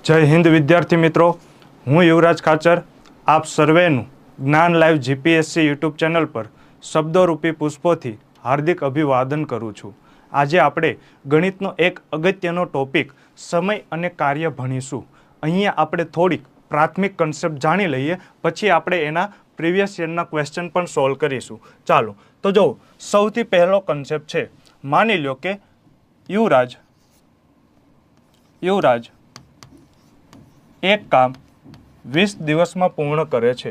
જય હિન્દ વિદ્યાર્થી મિત્રો, હું યુવરાજ ખાચર આપ સર્વેનું જ્ઞાન લાઈવ જીપીએસસી યુટ્યુબ ચેનલ પર શબ્દોરૂપી પુષ્પોથી હાર્દિક અભિવાદન કરું છું. આજે આપણે ગણિતનો એક અગત્યનો ટોપિક સમય અને કાર્ય ભણીશું. અહીંયા આપણે થોડીક પ્રાથમિક કન્સેપ્ટ જાણી લઈએ, પછી આપણે એના પ્રીવિયસ યરના ક્વેશ્ચન પણ સોલ્વ કરીશું. ચાલો તો જો સૌથી પહેલો કન્સેપ્ટ છે, માની લો કે યુવરાજ એક કામ 20 દિવસમાં પૂર્ણ કરે છે.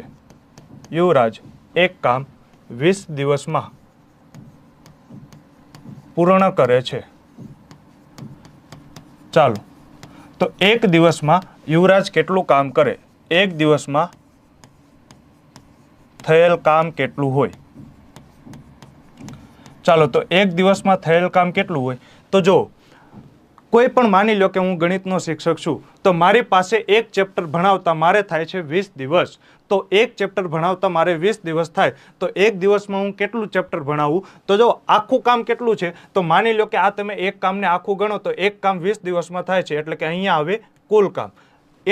યુવરાજ એક કામ 20 દિવસમાં પૂર્ણ કરે છે. ચાલો તો એક દિવસમાં યુવરાજ કેટલું કામ કરે, એક દિવસમાં થયેલ કામ કેટલું હોય. ચાલો તો એક દિવસમાં થયેલ કામ કેટલું હોય, તો જો કોઈ પણ માની લો કે હું ગણિતનો શિક્ષક છું, તો મારી પાસે એક ચેપ્ટર ભણાવતા મારે થાય છે 20 દિવસ. તો એક ચેપ્ટર ભણાવતા મારે 20 દિવસ થાય, તો એક દિવસમાં હું કેટલું ચેપ્ટર ભણાવું, તો જો આખું કામ કેટલું છે, તો માની લો કે આ તમે એક કામને આખું ગણો તો એક કામ 20 દિવસમાં થાય છે, એટલે કે અહીંયા આવે કુલ કામ.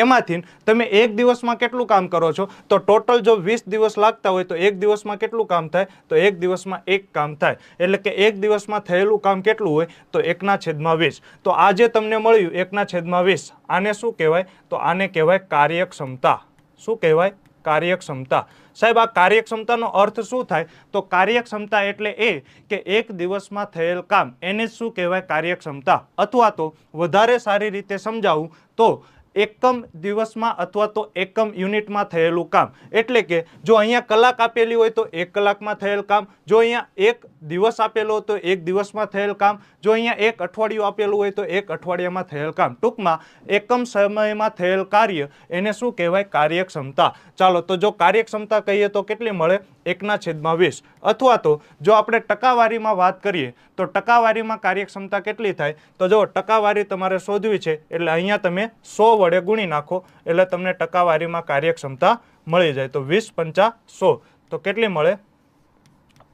એમાંથી તમે એક દિવસમાં કેટલું કામ કરો છો, તો ટોટલ જો 20 દિવસ લાગતા હોય તો એક દિવસમાં કેટલું કામ થાય, તો એક દિવસમાં એક કામ થાય. એટલે કે એક દિવસમાં થયેલું કામ કેટલું હોય, તો 1/20. તો આ જે તમને મળ્યું 1/20, આને શું કહેવાય, તો આને કહેવાય કાર્યક્ષમતા. શું કહેવાય? કાર્યક્ષમતા. સાહેબ આ કાર્યક્ષમતાનો અર્થ શું થાય, તો કાર્યક્ષમતા એટલે એ કે એક દિવસમાં થયેલ કામ, એને શું કહેવાય, કાર્યક્ષમતા. અથવા તો વધારે સારી રીતે સમજાવું તો એકમ દિવસમાં અથવા તો એકમ યુનિટમાં થયેલું કામ. એટલે કે જો અહીંયા કલાક આપેલી હોય તો 1 કલાકમાં થયેલ કામ, જો અહીંયા એક દિવસ આપેલો હોય તો 1 દિવસમાં થયેલ કામ, જો અહીંયા એક અઠવાડિયું આપેલું હોય તો 1 અઠવાડિયામાં થયેલ કામ. ટૂંકમાં એકમ સમયમાં થયેલ કાર્ય, એને શું કહેવાય, કાર્યક્ષમતા. ચાલો તો જો કાર્યક્ષમતા કહીએ તો કેટલી મળે, 1/20. અથવા તો જો આપણે ટકાવારીમાં વાત કરીએ તો ટકાવારીમાં કાર્યક્ષમતા કેટલી થાય, તો જો ટકાવારી તમારે શોધવી છે એટલે અહીંયા તમે 100 વડે ગુણી નાખો એટલે તમને ટકાવારીમાં કાર્યક્ષમતા મળી જાય. તો 20 × 100 તો કેટલી મળે,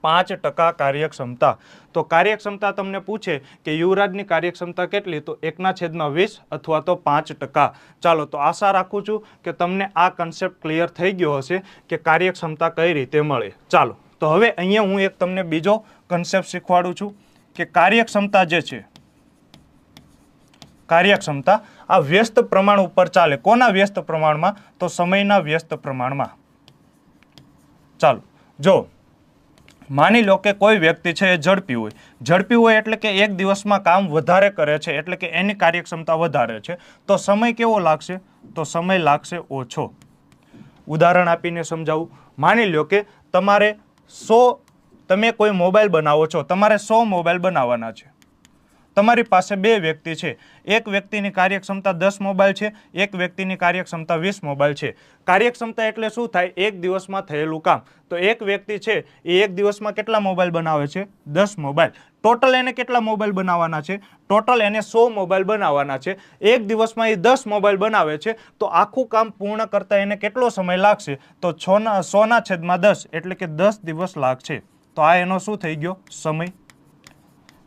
5% કાર્યક્ષમતા. તો કાર્યક્ષમતા તમને પૂછે કે યુવરાજની કાર્યક્ષમતા કેટલી, તો 1/20 અથવા તો 5%. ચાલો તો આશા રાખું છું કે તમને આ કન્સેપ્ટ ક્લિયર થઈ ગયો હશે કે કાર્યક્ષમતા કઈ રીતે મળે. ચાલો તો હવે અહીંયા હું એક તમને બીજો કન્સેપ્ટ શીખવાડું છું કે કાર્યક્ષમતા જે છે, કાર્યક્ષમતા આ વ્યસ્ત પ્રમાણ ઉપર ચાલે. કોના વ્યસ્ત પ્રમાણમાં, તો સમયના વ્યસ્ત પ્રમાણમાં. ચાલો જો માની લો કે કોઈ વ્યક્તિ છે એ ઝડપી હોય. ઝડપી હોય એટલે કે એક દિવસમાં કામ વધારે કરે છે, એટલે કે એની કાર્યક્ષમતા વધારે છે. તો સમય કેવો લાગશે, તો સમય લાગશે ઓછો. ઉદાહરણ આપીને સમજાવું. માની લો કે તમારે તમે કોઈ મોબાઈલ બનાવો છો, તમારે 100 મોબાઈલ બનાવવાના છે. તમારી પાસે 2 વ્યક્તિ છે, એક વ્યક્તિની કાર્યક્ષમતા 10 મોબાઈલ છે, એક વ્યક્તિની કાર્યક્ષમતા 20 મોબાઈલ છે. કાર્યક્ષમતા એટલે શું થાય, એક દિવસમાં થયેલું કામ. તો એક વ્યક્તિ છે એ એક દિવસમાં કેટલા મોબાઈલ બનાવે છે, 10 મોબાઈલ. ટોટલ એને કેટલા મોબાઈલ બનાવવાના છે, ટોટલ એને 100 મોબાઈલ બનાવવાના છે. એક દિવસમાં એ 10 મોબાઈલ બનાવે છે, તો આખું કામ પૂર્ણ કરતા એને કેટલો સમય લાગશે, તો 100/10 એટલે કે 10 દિવસ લાગશે. તો આ એનો શું થઈ ગયો, સમય.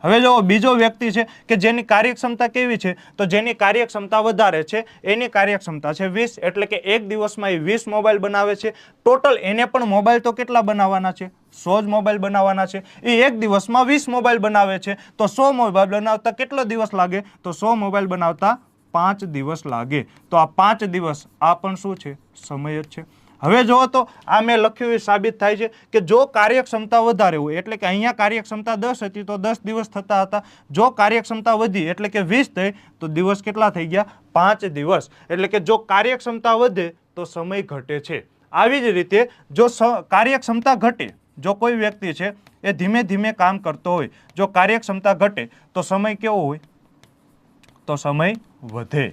હવે જો બીજો વ્યક્તિ છે કે જેની કાર્યક્ષમતા કેવી છે, તો જેની કાર્યક્ષમતા વધારે છે, એની કાર્યક્ષમતા છે 20, એટલે કે એક દિવસમાં એ 20 મોબાઈલ બનાવે છે. ટોટલ એને પણ મોબાઈલ તો કેટલા બનાવવાના છે, 100 જ મોબાઈલ બનાવવાના છે. એ એક દિવસમાં 20 મોબાઈલ બનાવે છે, તો 100 મોબાઈલ બનાવતા કેટલો દિવસ લાગે, તો 100 મોબાઈલ બનાવતા 5 દિવસ લાગે. તો આ 5 દિવસ આ પણ શું છે, સમય જ છે. હવે જો તો આ મેં લખ્યું એ સાબિત થાય છે કે જો કાર્યક્ષમતા વધારે હોય, એટલે કે અહીંયા કાર્યક્ષમતા 10 હતી તો 10 દિવસ થતા હતા. જો કાર્યક્ષમતા વધી એટલે કે 20 થઈ તો દિવસ કેટલા થઈ ગયા, 5 દિવસ. એટલે કે જો કાર્યક્ષમતા વધે તો સમય ઘટે છે. આવી જ રીતે જો કાર્યક્ષમતા ઘટે, જો કોઈ વ્યક્તિ છે એ ધીમે ધીમે કામ કરતો હોય, જો કાર્યક્ષમતા ઘટે તો સમય કેવો હોય, તો સમય વધે.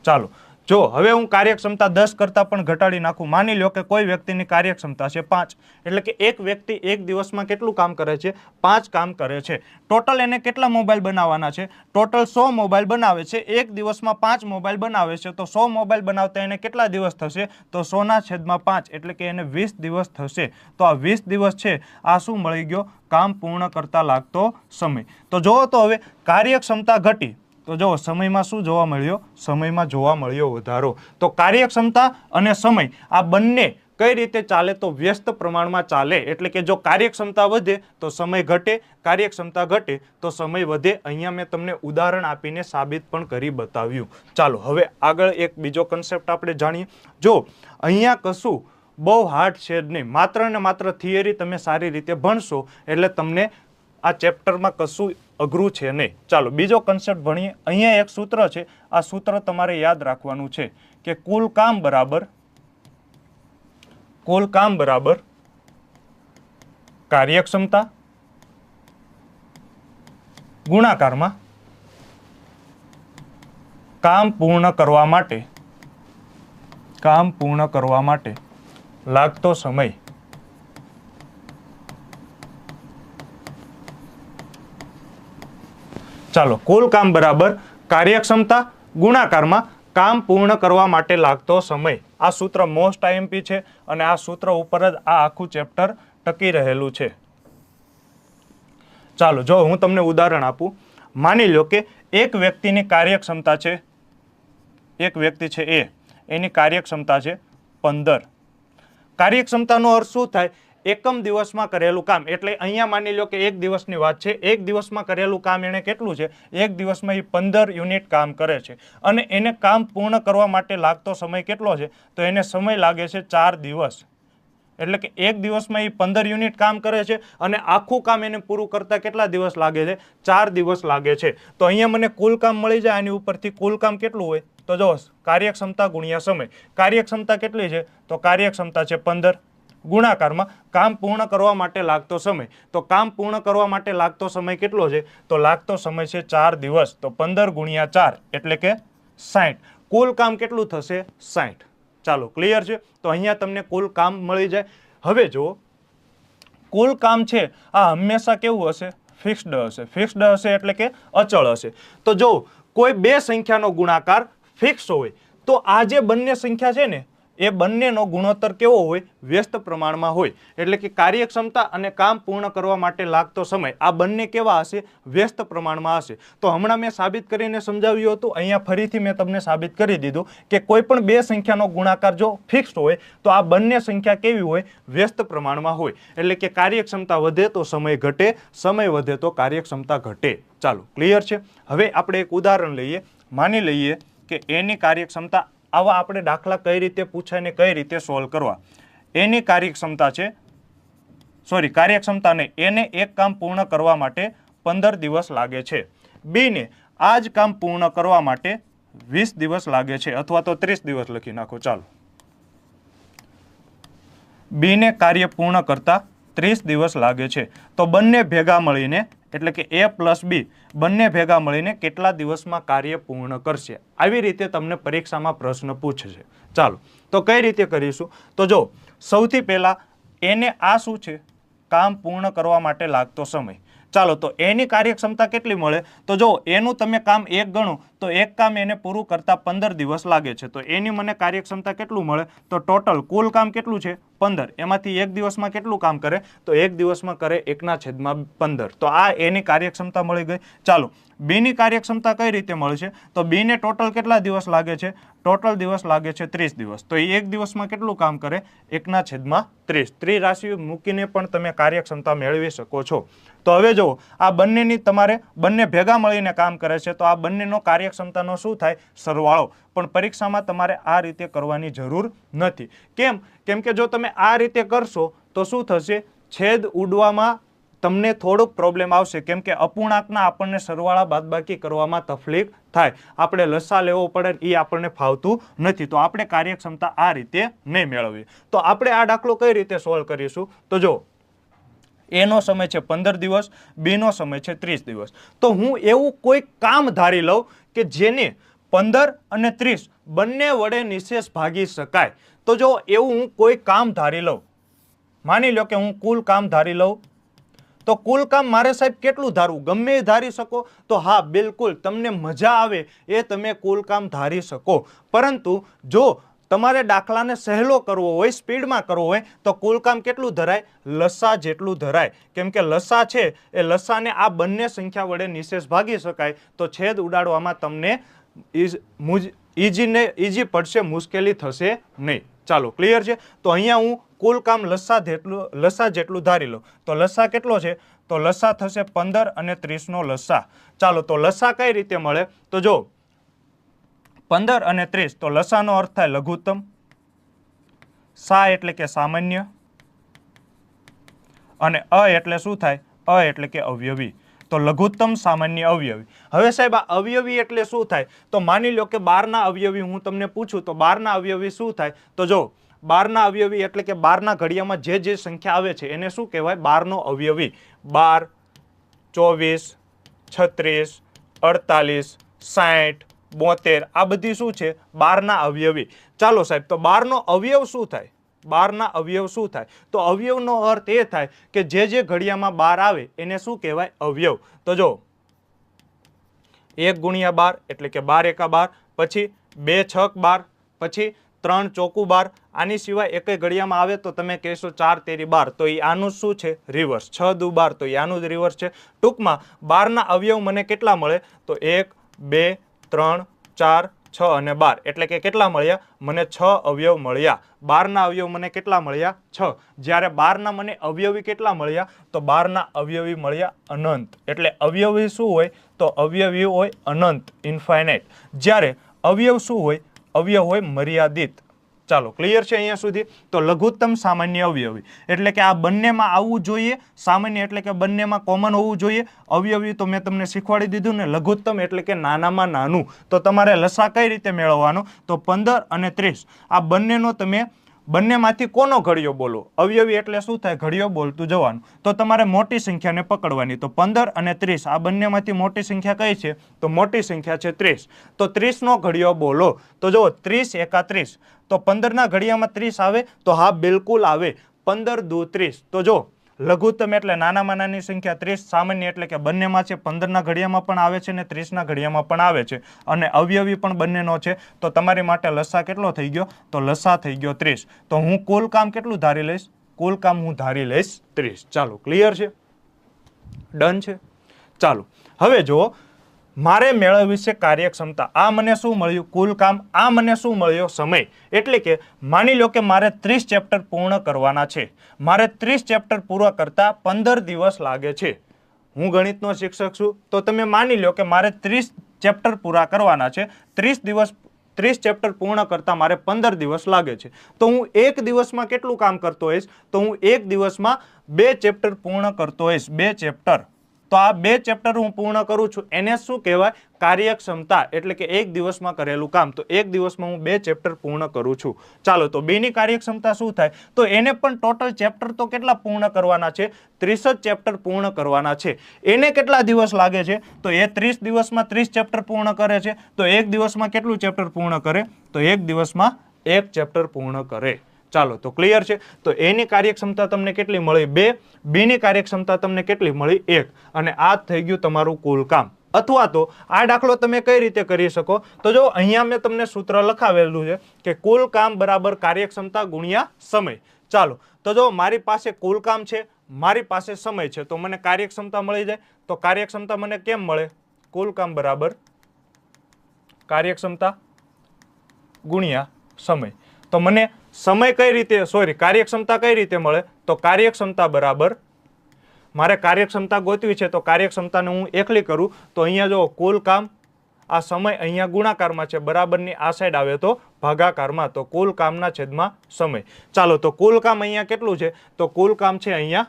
ચાલો જો હવે હું કાર્યક્ષમતા 10 કરતાં પણ ઘટાડી નાખું. માની લો કે કોઈ વ્યક્તિની કાર્યક્ષમતા છે 5, એટલે કે એક વ્યક્તિ એક દિવસમાં કેટલું કામ કરે છે, 5 કામ કરે છે. ટોટલ એને કેટલા મોબાઈલ બનાવવાના છે, ટોટલ 100 મોબાઈલ બનાવે છે. એક દિવસમાં 5 મોબાઈલ બનાવે છે, તો 100 મોબાઈલ બનાવતા એને કેટલા દિવસ થશે, તો 100/5 એટલે કે એને 20 દિવસ થશે. તો આ 20 દિવસ છે આ શું મળી ગયો, કામ પૂર્ણ કરતા લાગતો સમય. તો જો તો હવે કાર્યક્ષમતા ઘટી તો જો સમયમાં શું જોવા મળ્યો? સમયમાં જોવા મળ્યો વધારો. તો કાર્યક્ષમતા અને સમય આ બંને કઈ રીતે ચાલે? તો વ્યસ્ત પ્રમાણમાં ચાલે. એટલે કે જો કાર્યક્ષમતા વધે તો સમય ઘટે, કાર્યક્ષમતા ઘટે તો સમય વધે. અહીંયા મેં તમને ઉદાહરણ આપીને સાબિત પણ કરી બતાવ્યું. ચાલો હવે આગળ એક બીજો કન્સેપ્ટ આપણે જાણીએ. જો અહીંયા કશું બહુ હાર્ડ છે જ નહીં, માત્ર ને માત્ર થિયરી તમે સારી રીતે ભણશો એટલે તમને આ ચેપ્ટરમાં કશું અઘરું છે નહીં. ચાલો બીજો કન્સેપ્ટ ભણીએ. અહીંયા એક સૂત્ર છે, આ સૂત્ર તમારે યાદ રાખવાનું છે કે કુલ કામ બરાબર કાર્યક્ષમતા ગુણાકારમાં કામ પૂર્ણ કરવા માટે લાગતો સમય. ચાલો કુલ કામ બરાબર કાર્યક્ષમતા ગુણાકારમાં કામ પૂર્ણ કરવા માટે લાગતો સમય. આ સૂત્ર મોસ્ટ આઈએમપી છે અને આ સૂત્ર ઉપર જ આ આખું ચેપ્ટર ટકી રહેલું છે. ચાલો જો હું તમને ઉદાહરણ આપું. માની લો કે એક વ્યક્તિની કાર્યક્ષમતા છે, એક વ્યક્તિ છે એ, એની કાર્યક્ષમતા છે 15. કાર્યક્ષમતાનો અર્થ શું થાય? એકમ દિવસમાં કરેલું કામ. એટલે અહીંયા માની લો કે એક દિવસની વાત છે, એક દિવસમાં કરેલું કામ એને કેટલું છે? એક દિવસમાં એ 15 યુનિટ કામ કરે છે અને એને કામ પૂર્ણ કરવા માટે લાગતો સમય કેટલો છે? તો એને સમય લાગે છે 4 દિવસ. એટલે કે એક દિવસમાં એ 15 યુનિટ કામ કરે છે અને આખું કામ એને પૂરું કરતા કેટલા દિવસ લાગે છે? 4 દિવસ લાગે છે. તો અહીંયા મને કુલ કામ મળી જાય. આની ઉપરથી કુલ કામ કેટલું હોય? તો જો કાર્યક્ષમતા ગુણ્યા સમય. કાર્યક્ષમતા કેટલી છે? તો કાર્યક્ષમતા છે 15 ગુણાકારમાં કામ પૂર્ણ કરવા માટે લાગતો સમય. તો કામ પૂર્ણ કરવા માટે લાગતો સમય કેટલો છે? તો લાગતો સમય છે 4 દિવસ. તો 15 ગુણ્યા 4 એટલે કે 60. કુલ કામ કેટલું થશે? 60. ચાલો ક્લિયર છે? તો અહીંયા તમને કુલ કામ મળી જાય. હવે જો કુલ કામ છે આ હંમેશા કેવું હશે? ફિક્સ્ડ હશે. ફિક્સ્ડ હશે એટલે કે અચળ હશે. તો જો કોઈ બે સંખ્યાનો ગુણાકાર ફિક્સ હોય તો આ જે બંને સંખ્યા છે ને એ બંનેનો ગુણોત્તર કેવો હોય? વ્યસ્ત પ્રમાણમાં હોય. એટલે કે કાર્યક્ષમતા અને કામ પૂર્ણ કરવા માટે લાગતો સમય આ બંને કેવા હશે? વ્યસ્ત પ્રમાણમાં હશે. તો હમણાં મેં સાબિત કરીને સમજાવ્યું હતું, અહીંયા ફરીથી મેં તમને સાબિત કરી દીધું કે કોઈ પણ બે સંખ્યાનો ગુણાકાર જો ફિક્સ્ડ હોય તો આ બંને સંખ્યા કેવી હોય? વ્યસ્ત પ્રમાણમાં હોય. એટલે કે કાર્યક્ષમતા વધે તો સમય ઘટે, સમય વધે તો કાર્યક્ષમતા ઘટે. ચાલો ક્લિયર છે? હવે આપણે એક ઉદાહરણ લઈએ. માની લઈએ કે એની કાર્યક્ષમતા, આવા આપણે દાખલા કઈ રીતે પૂછાય ને કઈ રીતે સોલ્વ કરવા. એની કાર્યક્ષમતા છે, કાર્યક્ષમતા નહીં, એને એક કામ પૂર્ણ કરવા માટે 15 દિવસ લાગે છે. બીને આ જ કામ પૂર્ણ કરવા માટે 20 દિવસ લાગે છે, અથવા તો 30 દિવસ લખી નાખો. ચાલો બીને કાર્ય પૂર્ણ કરતા 30 દિવસ લાગે છે. તો બંને ભેગા મળીને એટલે કે A પ્લસ બી બંને ભેગા મળીને કેટલા દિવસમાં કાર્ય પૂર્ણ કરશે? આવી રીતે તમને પરીક્ષામાં પ્રશ્ન પૂછશે. ચાલો તો કઈ રીતે કરીશું? તો જો સૌથી પહેલા એને આ શું છે? કામ પૂર્ણ કરવા માટે લાગતો સમય. ચાલો તો એની કાર્યક્ષમતા કેટલી મળે? તો જો એનું તમે કામ 1 ગણો તો એક કામ એને પૂરું કરતા 15 દિવસ લાગે છે. તો એની મને કાર્યક્ષમતા કેટલું મળે? તો ટોટલ કુલ કામ કેટલું છે? 15. એમાંથી એક દિવસમાં કેટલું કામ કરે? તો એક દિવસમાં કરે 1/15. તો આ એની કાર્યક્ષમતા મળી ગઈ. ચાલો બીની કાર્યક્ષમતા કઈ રીતે મળશે? તો બીને ટોટલ કેટલા દિવસ લાગે છે? ટોટલ દિવસ લાગે છે 30 દિવસ. તો એ એક દિવસમાં કેટલું કામ કરે? 1/30. ત્રિરાશિ મૂકીને પણ તમે કાર્યક્ષમતા મેળવી શકો છો. તો હવે જો આ બંનેની તમારે બંને ભેગા મળીને કામ કરે છે તો આ બંનેનો કાર્યક્ષમતાનો શું થાય? સરવાળો. પણ પરીક્ષામાં તમારે આ રીતે કરવાની જરૂર નથી. કેમ? કેમ કે જો તમે આ રીતે કરશો તો શું થશે? છેદ ઉડવામાં તમને થોડુંક પ્રોબ્લેમ આવશે. કેમ કે અપૂર્ણાંકના આપણને સરવાળા બાદબાકી કરવામાં તકલીફ થાય. આપણે લસા લેવો પડે, એ આપણને ફાવતું નથી. તો આપણે કાર્યક્ષમતા આ રીતે નહીં મેળવીએ. તો આપણે આ દાખલો કઈ રીતે સોલ્વ કરીશું? તો જો એનો સમય છે 15 દિવસ, બીનો સમય છે 30 દિવસ. તો હું એવું કોઈ કામ ધારી લઉં કે જેને 15 અને 30 બંને વડે નિશેષ ભાગી શકાય. તો જો એવું હું કોઈ કામ ધારી લઉં, માની લો કે હું કુલ કામ ધારી લઉં, તો કુલ કામ મારે સાહેબ કેટલું ધારવું? ગમે એ ધારી શકો? તો હા બિલકુલ, તમને મજા આવે એ તમે કુલ કામ ધારી શકો. પરંતુ જો તમારે દાખલાને સહેલો કરવો હોય, સ્પીડમાં કરવો હોય તો કુલ કામ કેટલું ધરાય? લસા જેટલું ધરાય. કેમ કે લસા છે એ લસાને આ બંને સંખ્યા વડે નિશેષ ભાગી શકાય, તો છેદ ઉડાડવામાં તમને ઈઝી પડશે, મુશ્કેલી થશે નહીં. ચાલો, ક્લિયર છે? તો અહીંયા હું કુલ કામ લસા જેટલું ધારી લો. તો લસા કેટલો છે? તો લસા થશે 15 અને 30 નો લસા. ચાલો, તો લસા કઈ રીતે મળે? તો જો 15 અને 30, તો લસાનો અર્થ થાય લઘુત્તમ, સા એટલે કે સામાન્ય, અને અ એટલે શું થાય? અ એટલે કે અવયવી. તો લઘુત્તમ, સામાન્ય, અવયવી. હવે સાહેબ આ અવયવી એટલે શું થાય? તો માની લો કે 12 ના અવયવી હું તમને પૂછું તો 12 ના અવયવી શું થાય? તો જો 12 ના અવયવી એટલે કે 12 ના ઘડિયામાં જે સંખ્યા આવે છે એને શું કહેવાય? 12 નો અવયવી. 12, 24, 36, 48, 60, 72 આ બધી શું છે? 12 ના અવયવી. ચાલો સાહેબ, તો 12 નો અવયવ શું થાય? 12 ના અવયવ શું થાય? તો અવયવનો અર્થ એ થાય કે જે ઘડિયામાં 12 આવે એને શું કહેવાય? અવયવ. તો જો 1 ગુણ્યા 12 એટલે કે 12 એકા 12, પછી 2 છક 12, પછી 3 ચોકું 12. આની સિવાય એક ઘડિયામાં આવે તો તમે કહેશો 4 તેરી 12, તો એ આનું શું છે? રિવર્સ. 6 દુ 12, તો એ આનું જ રિવર્સ છે. ટૂંકમાં 12 ના અવયવ મને કેટલા મળે? તો 1, 2, 3, 4, 6 અને 12 એટલે કે કેટલા મળ્યા? મને 6 અવયવ મળ્યા. 12 ના અવયવ મને કેટલા મળ્યા? 6. જ્યારે 12 ના મને અવયવી કેટલા મળ્યા? તો 12 ના અવયવી મળ્યા અનંત. એટલે અવયવી શું હોય? તો અવયવી હોય અનંત, ઇન્ફાઇનાઇટ. જ્યારે અવયવ શું હોય? અવયવ હોય મર્યાદિત. ચાલો, ક્લિયર છે અહીંયા સુધી? તો લઘુત્તમ, સામાન્ય, અવયવી એટલે કે આ બંનેમાં આવવું જોઈએ. સામાન્ય એટલે કે બંનેમાં કોમન હોવું જોઈએ. અવયવી તો મેં તમને શીખવાડી દીધું ને. લઘુત્તમ એટલે કે નાનામાં નાનું. તો તમારે લસા કઈ રીતે મેળવવાનો? તો 15 અને 30 આ બંનેનો તમે બંનેમાંથી કોનો ઘડિયો બોલો? અવયવી એટલે શું થાય? ઘડિયો બોલતું જવાનું. તો તમારે મોટી સંખ્યાને પકડવાની. તો 15 અને 30 આ બંનેમાંથી મોટી સંખ્યા કઈ છે? તો મોટી સંખ્યા છે 30. તો 30 નો ઘડિયો બોલો. તો જો 30 એકા 30, તો 15 ના ઘડિયામાં 30 આવે? તો હા, બિલકુલ આવે. 15 દુ 30. તો જો લઘુત્તમ એટલે નાનામાં નાની સંખ્યા 30, સામાન્ય એટલે કે બંનેમાં છે. 15 ના ઘડિયામાં પણ આવે છે ને 30 ના ઘડિયામાં પણ આવે છે, અને અવયવી પણ બંનેનો છે. તો તમારી માટે લસા કેટલો થઈ ગયો? તો લસા થઈ ગયો 30. તો હું કુલ કામ કેટલું ધારી લઈશ? કુલ કામ હું ધારી લઈશ 30. ચાલો, ક્લિયર છે? ડન છે? ચાલો, હવે જો મારે મેળવવી છે કાર્યક્ષમતા. આ મને શું મળ્યું? કુલ કામ. આ મને શું મળ્યો? સમય. એટલે કે માની લો કે મારે 30 ચેપ્ટર પૂર્ણ કરવાના છે. મારે 30 ચેપ્ટર પૂરા કરતા 15 દિવસ લાગે છે. હું ગણિતનો શિક્ષક છું, તો તમે માની લો કે મારે 30 ચેપ્ટર પૂરા કરવાના છે. 30 ચેપ્ટર પૂર્ણ કરતા મારે 15 દિવસ લાગે છે. તો હું એક દિવસમાં કેટલું કામ કરતો હોઈશ? તો હું એક દિવસમાં 2 ચેપ્ટર પૂર્ણ કરતો હોઈશ. 2 ચેપ્ટર. તો આ 2 ચેપ્ટર હું પૂર્ણ કરું છું એને શું કહેવાય? કાર્યક્ષમતા. એટલે કે એક દિવસમાં કરેલું કામ. તો એક દિવસમાં હું 2 ચેપ્ટર પૂર્ણ કરું છું. ચાલો, તો 2 ની કાર્યક્ષમતા શું થાય? તો એને પણ ટોટલ ચેપ્ટર તો કેટલા પૂર્ણ કરવાના છે? 30 ચેપ્ટર પૂર્ણ કરવાના છે. એને કેટલા દિવસ લાગે છે? તો એ 30 દિવસમાં 30 ચેપ્ટર પૂર્ણ કરે છે. તો એક દિવસમાં કેટલું ચેપ્ટર પૂર્ણ કરે? તો એક દિવસમાં 1 ચેપ્ટર પૂર્ણ કરે. ચાલો, તો ક્લિયર છે? તો એની કાર્યક્ષમતા તમને કેટલી મળી? 2. બીની કાર્યક્ષમતા તમને કેટલી મળી? 1. અને આ થઈ ગયું તમારું કુલ કામ. અથવા તો આ દાખલો તમે કઈ રીતે કરી શકો? તો જો અહીંયા મેં તમને સૂત્ર લખાવેલું છે કે કુલ કામ બરાબર કાર્યક્ષમતા ગુણ્યા સમય. ચાલો, તો જો મારી પાસે કુલ કામ છે, મારી પાસે સમય છે, તો મને કાર્યક્ષમતા મળી જાય. તો કાર્યક્ષમતા મને કેમ મળે? કુલ કામ બરાબર કાર્યક્ષમતા ગુણ્યા સમય. તો મને સમય કઈ રીતે, કાર્યક્ષમતા કઈ રીતે મળે? તો કાર્યક્ષમતા બરાબર, મારે કાર્યક્ષમતા ગોતવી છે તો કાર્યક્ષમતાને હું એકલી કરું. તો અહીંયા જો કુલ કામ, આ સમય અહીંયા ગુણાકારમાં છે, બરાબરની આ સાઈડ આવે તો ભાગાકારમાં. તો કુલ કામના છેદમાં સમય. ચાલો, તો કુલ કામ અહીંયા કેટલું છે? તો કુલ કામ છે અહીંયા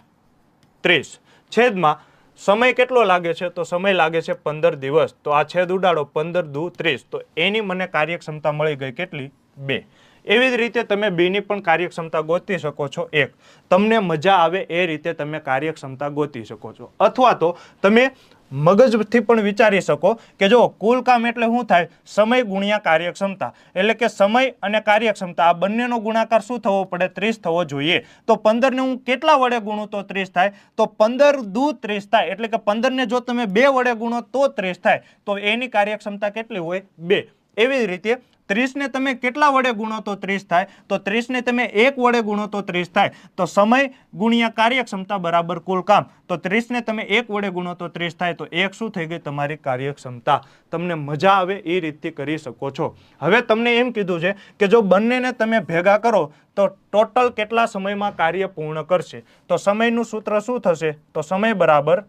30. છેદમાં સમય કેટલો લાગે છે? તો સમય લાગે છે 15 દિવસ. તો આ છેદ ઉડાડો, 15 દુ 30. તો એની મને કાર્યક્ષમતા મળી ગઈ કેટલી? 2. એવી જ રીતે તમે બીની પણ કાર્યક્ષમતા ગોતી શકો છો 1. તમને મજા આવે એ રીતે તમે કાર્યક્ષમતા ગોતી શકો છો. અથવા તો તમે મગજથી પણ વિચારી શકો કે જો કુલ કામ એટલે શું થાય? સમય ગુણ્યા કાર્યક્ષમતા. એટલે કે સમય અને કાર્યક્ષમતા આ બંનેનો ગુણાકાર શું થવો પડે? 30 થવો જોઈએ. તો 15 ને હું કેટલા વડે ગુણું તો 30 થાય? તો 15 દુ 30 થાય. એટલે કે 15 ને જો તમે 2 વડે ગુણો તો 30 થાય. તો એની કાર્યક્ષમતા કેટલી હોય? 2. એવી જ રીતે 30 ને તમે કેટલા વડે ગુણો તો 30 થાય, તો 30 ને તમે 1 વડે ગુણો તો 30 થાય. તો સમય ગુણ્યા કાર્યક્ષમતા બરાબર કુલ કામ. તો 30 ને તમે 1 વડે ગુણો તો 30 થાય, તો 1 શું થઈ ગઈ તમારી કાર્યક્ષમતા. તમને મજા આવે એ રીતથી કરી શકો છો. હવે તમને એમ કીધું છે કે જો બંનેને તમે ભેગા કરો તો ટોટલ કેટલા સમયમાં કાર્ય પૂર્ણ કરશે. તો સમયનું સૂત્ર શું થશે, તો સમય બરાબર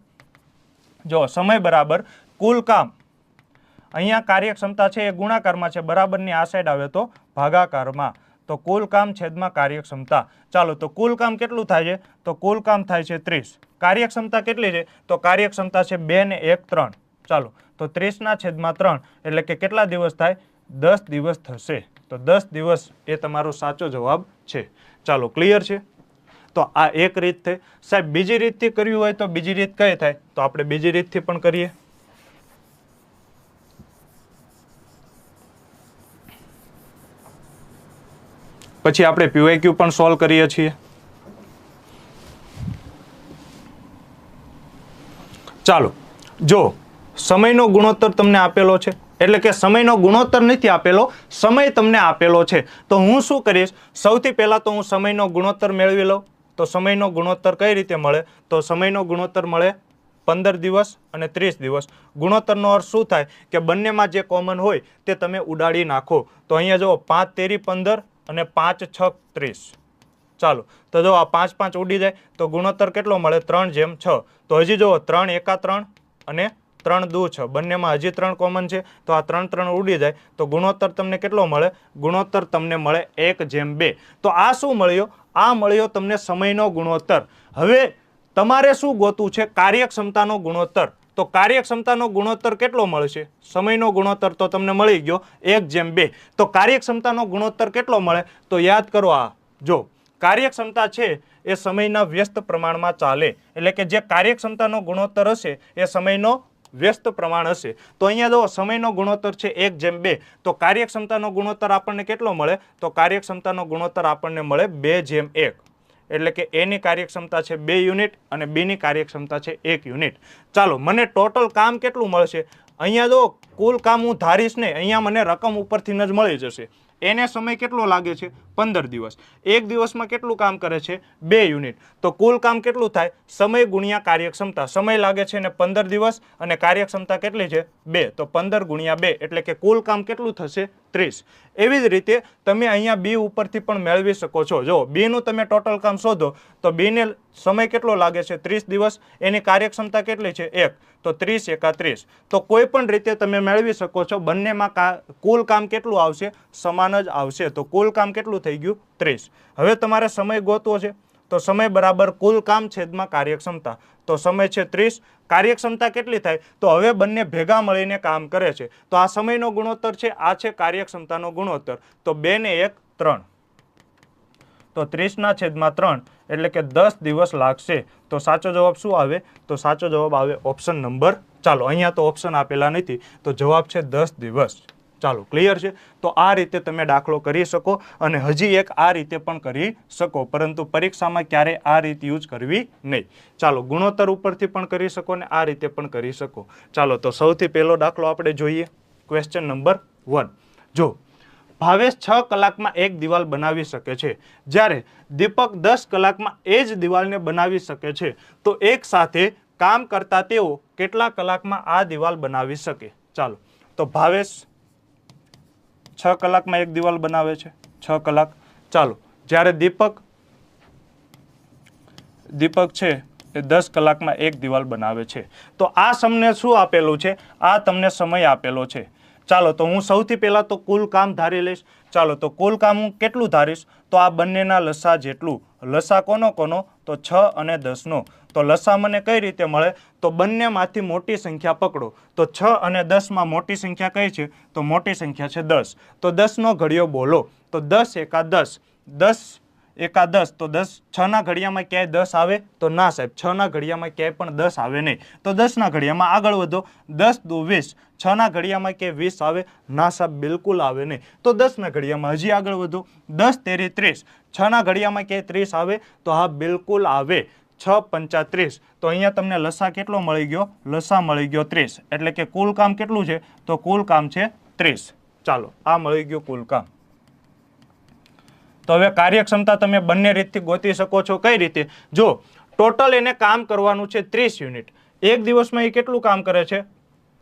સમય બરાબર કુલ કામ. અહીંયા કાર્યક્ષમતા છે એ ગુણાકારમાં છે, બરાબરની આ સાઈડ આવે તો ભાગાકારમાં. તો કુલ કામ છેદમાં કાર્યક્ષમતા. ચાલો, તો કુલ કામ કેટલું થાય છે, તો કુલ કામ થાય છે 30. કાર્યક્ષમતા કેટલી છે, તો કાર્યક્ષમતા છે 2 ને 1 3. ચાલો, તો 30 ના છેદમાં 3 એટલે કે કેટલા દિવસ થાય, 10 દિવસ થશે. તો 10 દિવસ એ તમારો સાચો જવાબ છે. ચાલો, ક્લિયર છે. તો આ એક રીત થઈ. સાહેબ બીજી રીતથી કર્યું હોય તો બીજી રીત કઈ થાય, તો આપણે બીજી રીતથી પણ કરીએ. પછી આપણે PYQ પણ સોલ્વ કરીએ છીએ. ચાલો, જો સમયનો ગુણોત્તર તમને આપેલો છે, એટલે કે સમયનો ગુણોત્તર નથી આપેલો, સમય તમને આપેલો છે. તો હું શું કરીશ, સૌથી પહેલા તો હું સમયનો ગુણોત્તર મેળવી લઉં. તો સમયનો ગુણોત્તર કઈ રીતે મળે, તો સમયનો ગુણોત્તર મળે 15 દિવસ અને 30 દિવસ. ગુણોત્તરનો અર્થ શું થાય કે બંનેમાં જે કોમન હોય તે તમે ઉડાડી નાખો. તો અહીંયા જો 5 તેરી 15 અને 5 6 30. ચાલો, તો જો આ 5 5 ઉડી જાય તો ગુણોત્તર કેટલો મળે, 3:6. તો હજી જો 3 એકા 3 અને 3 દુ 6, બંનેમાં હજી 3 કોમન છે. તો આ 3 3 ઉડી જાય તો ગુણોત્તર તમને કેટલો મળે, ગુણોત્તર તમને મળે 1:2. તો આ શું મળ્યો, આ મળ્યો તમને સમયનો ગુણોત્તર. હવે તમારે શું ગોતવું છે, કાર્યક્ષમતાનો ગુણોત્તર. તો કાર્યક્ષમતાનો ગુણોત્તર કેટલો મળશે, સમયનો ગુણોત્તર તો તમને મળી ગયો 1:2. તો કાર્યક્ષમતાનો ગુણોત્તર કેટલો મળે, તો યાદ કરો, આ જો કાર્યક્ષમતા છે એ સમયના વ્યસ્ત પ્રમાણમાં ચાલે. એટલે કે જે કાર્યક્ષમતાનો ગુણોત્તર હશે એ સમયનો વ્યસ્ત પ્રમાણ હશે. તો અહીંયા જો સમયનો ગુણોત્તર છે 1:2. તો કાર્યક્ષમતાનો ગુણોત્તર આપણને કેટલો મળે, તો કાર્યક્ષમતાનો ગુણોત્તર આપણને મળે 2:1. એટલે કે A ની કાર્યક્ષમતા છે 2 યુનિટ અને B ની કાર્યક્ષમતા છે 1 યુનિટ. ચાલો, મને ટોટલ કામ કેટલું મળશે, અહીંયા જો કુલ કામ હું ધારીશ ને, અહીંયા મને રકમ ઉપરથી જ મળી જશે. એને સમય કેટલો લાગે છે, 15 દિવસ. એક દિવસમાં કેટલું કામ કરે છે, 2 યુનિટ. તો કુલ કામ કેટલું થાય, સમય ગુણ્યા કાર્યક્ષમતા. સમય લાગે છે ને 15 દિવસ અને કાર્યક્ષમતા કેટલી છે, 2. તો 15 ગુણ્યા 2 એટલે કે કુલ કામ કેટલું થશે, 30. એવી જ રીતે તમે અહીંયા B ઉપરથી પણ મેળવી શકો છો. જો B નું તમે ટોટલ કામ શોધો તો B ને સમય કેટલો લાગે છે, 30 દિવસ. એની કાર્યક્ષમતા કેટલી છે, 1. તો 30 એકા 30. તો કોઈ પણ રીતે તમે મેળવી શકો છો. બંનેમાં કુલ કામ કેટલું આવશે, સમાન જ આવશે. તો કુલ કામ કેટલું થઈ ગયું, 30. હવે તમારે સમય ગોતવો છે. તો સમય બરાબર કુલ કામ છેદમાં કાર્યક્ષમતા. તો સમય છે 30, કાર્યક્ષમતા કેટલી થાય, તો હવે બંને ભેગા મળીને કામ કરે છે. તો આ સમયનો ગુણોત્તર છે, આ છે કાર્યક્ષમતાનો ગુણોત્તર. તો 2 ને 1 3. તો 30 ના છેદમાં 3 એટલે કે 10 દિવસ લાગશે. તો સાચો જવાબ શું આવે, તો સાચો જવાબ આવે ઓપ્શન નંબર, ચાલો અહીંયા તો ઓપ્શન આપેલા નથી, તો જવાબ છે 10 દિવસ. ચાલો, ક્લિયર છે. તો આ રીતે તમે દાખલો કરી શકો અને હજી એક આ રીતે પણ કરી શકો, પરંતુ પરીક્ષામાં ક્યારે આ રીત યુઝ કરવી નહીં. ચાલો, ગુણોત્તર ઉપરથી પણ કરી શકો ને આ રીતે પણ કરી શકો. ચાલો, તો સૌથી પહેલો દાખલો આપણે જોઈએ, ક્વેશ્ચન નંબર 1. જો ભાવેશ 6 કલાકમાં એક દિવાલ બનાવી શકે છે, જ્યારે દીપક 10 કલાકમાં એ જ દિવાલને બનાવી શકે છે, તો એક સાથે કામ કરતા તેઓ કેટલા કલાકમાં આ દિવાલ બનાવી શકે. ચાલો, તો ભાવેશ 6 કલાકમાં એક દિવાલ બનાવે છે, 6 કલાક. ચાલો, જ્યારે દીપક છે એ 10 કલાકમાં એક દિવાલ બનાવે છે. તો આ તમને શું આપેલું છે, આ તમને સમય આપેલો છે. ચાલો, તો હું સૌથી પહેલા તો કુલ કામ ધારી લઈશ. ચાલો, તો કુલ કામ હું કેટલું ધારીશ, તો આ બંનેના લસા જેટલું. લસા કોનો કોનો, તો 6 અને 10 નો. તો લસા મને કઈ રીતે મળે, તો બંનેમાંથી મોટી સંખ્યા પકડો. તો 6 અને 10 માં મોટી સંખ્યા કઈ છે, તો મોટી સંખ્યા છે 10. તો 10 નો ઘડિયો બોલો. તો 10 એકા 10, 10 એકા 10. તો 10 6 ના ઘડિયામાં ક્યાંય 10 આવે, તો ના સાહેબ, 6 ના ઘડિયામાં ક્યાંય પણ 10 આવે નહીં. તો 10 ના ઘડિયામાં આગળ વધો, 10 દુ 20. 6 ના ઘડિયામાં ક્યાંય 20 આવે, ના સાહેબ, બિલકુલ આવે નહીં. તો 10 ના ઘડિયામાં હજી આગળ વધો, 10 તેરી 30. 6 ના ઘડિયામાં ક્યાંય 30 આવે, તો હા, બિલકુલ આવે. 6 પંચા 30. તો અહીંયા તમને લસા કેટલો મળી ગયો, લસા મળી ગયો 30. એટલે કે કુલ કામ કેટલું છે, તો કુલ કામ છે 30. ચાલો આ મળી ગયું કુલ કામ. તો હવે કાર્યક્ષમતા તમે બંને રીતથી ગોતી શકો છો. કઈ રીતે? જો ટોટલ એને કામ કરવાનું છે 30 યુનિટ, એક દિવસમાં એ કેટલું કામ કરે છે?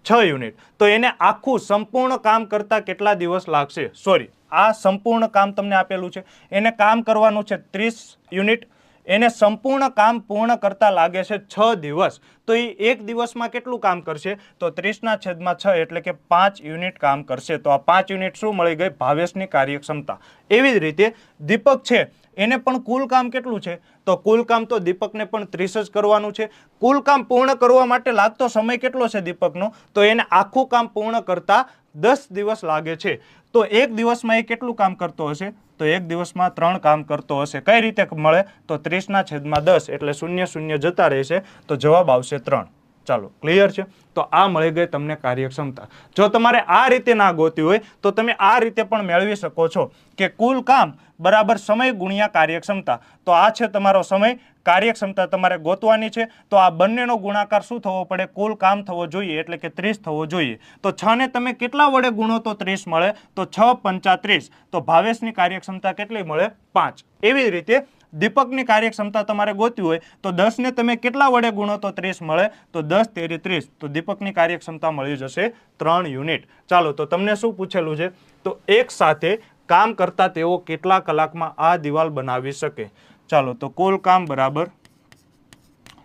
6 યુનિટ. તો એને આખું સંપૂર્ણ કામ કરતા કેટલા દિવસ લાગશે? સોરી, આ સંપૂર્ણ કામ તમને આપેલું છે, એને કામ કરવાનું છે 30 યુનિટ, એને સંપૂર્ણ કામ પૂર્ણ કરતા લાગે છે 6 દિવસ. તો એ એક દિવસમાં કેટલું કામ કરશે? તો 30/6 એટલે કે 5 યુનિટ કામ કરશે. તો આ 5 યુનિટ શું મળી ગઈ? ભાવેશની કાર્યક્ષમતા. એવી જ રીતે દીપક છે, એને પણ કુલ કામ કેટલું છે? તો કુલ કામ તો દીપકને પણ 30 જ કરવાનું છે. કુલ કામ પૂર્ણ કરવા માટે લાગતો સમય કેટલો છે દીપકનો? તો એને આખું કામ પૂર્ણ કરતા 10 દિવસ લાગે છે. તો એક દિવસમાં એ કેટલું કામ કરતો હશે? તો એક દિવસમાં 3 કામ કરતો હશે. કઈ રીતે મળે? તો 30/10 એટલે 0 0 જતા રહેશે, તો જવાબ આવશે 3. ચાલો, ક્લિયર છે? તો આ મળી ગઈ તમને કાર્યક્ષમતા. જો તમારે આ રીતે ના ગોતી હોય તો તમે આ રીતે પણ મેળવી શકો છો કે કુલ કામ બરાબર સમય ગુણ્યા કાર્યક્ષમતા. તો આ છે તમારો સમય, કાર્યક્ષમતા તમારે ગોતવાની છે. તો આ બંનેનો ગુણાકાર શું થવો પડે? કુલ કામ થવો જોઈએ, એટલે કે 30 થવો જોઈએ. તો 6 ને તમે કેટલા વડે ગુણો તો 30 મળે? તો 6 × 30. તો ભાવેશની કાર્યક્ષમતા કેટલી મળે? 5. એવી જ રીતે દીપકની કાર્યક્ષમતા તમારે ગોતવી હોય તો 10 ને તમે કેટલા વડે ગુણો તો 30 મળે? તો 10 × 30. તો દીપકની કાર્યક્ષમતા મળી જશે 3 યુનિટ. ચાલો, તો તમને શું પૂછેલું છે? તો એક સાથે કામ કરતા તેઓ કેટલા કલાકમાં આ દિવાલ બનાવી શકે? ચાલો, તો કુલ કામ બરાબર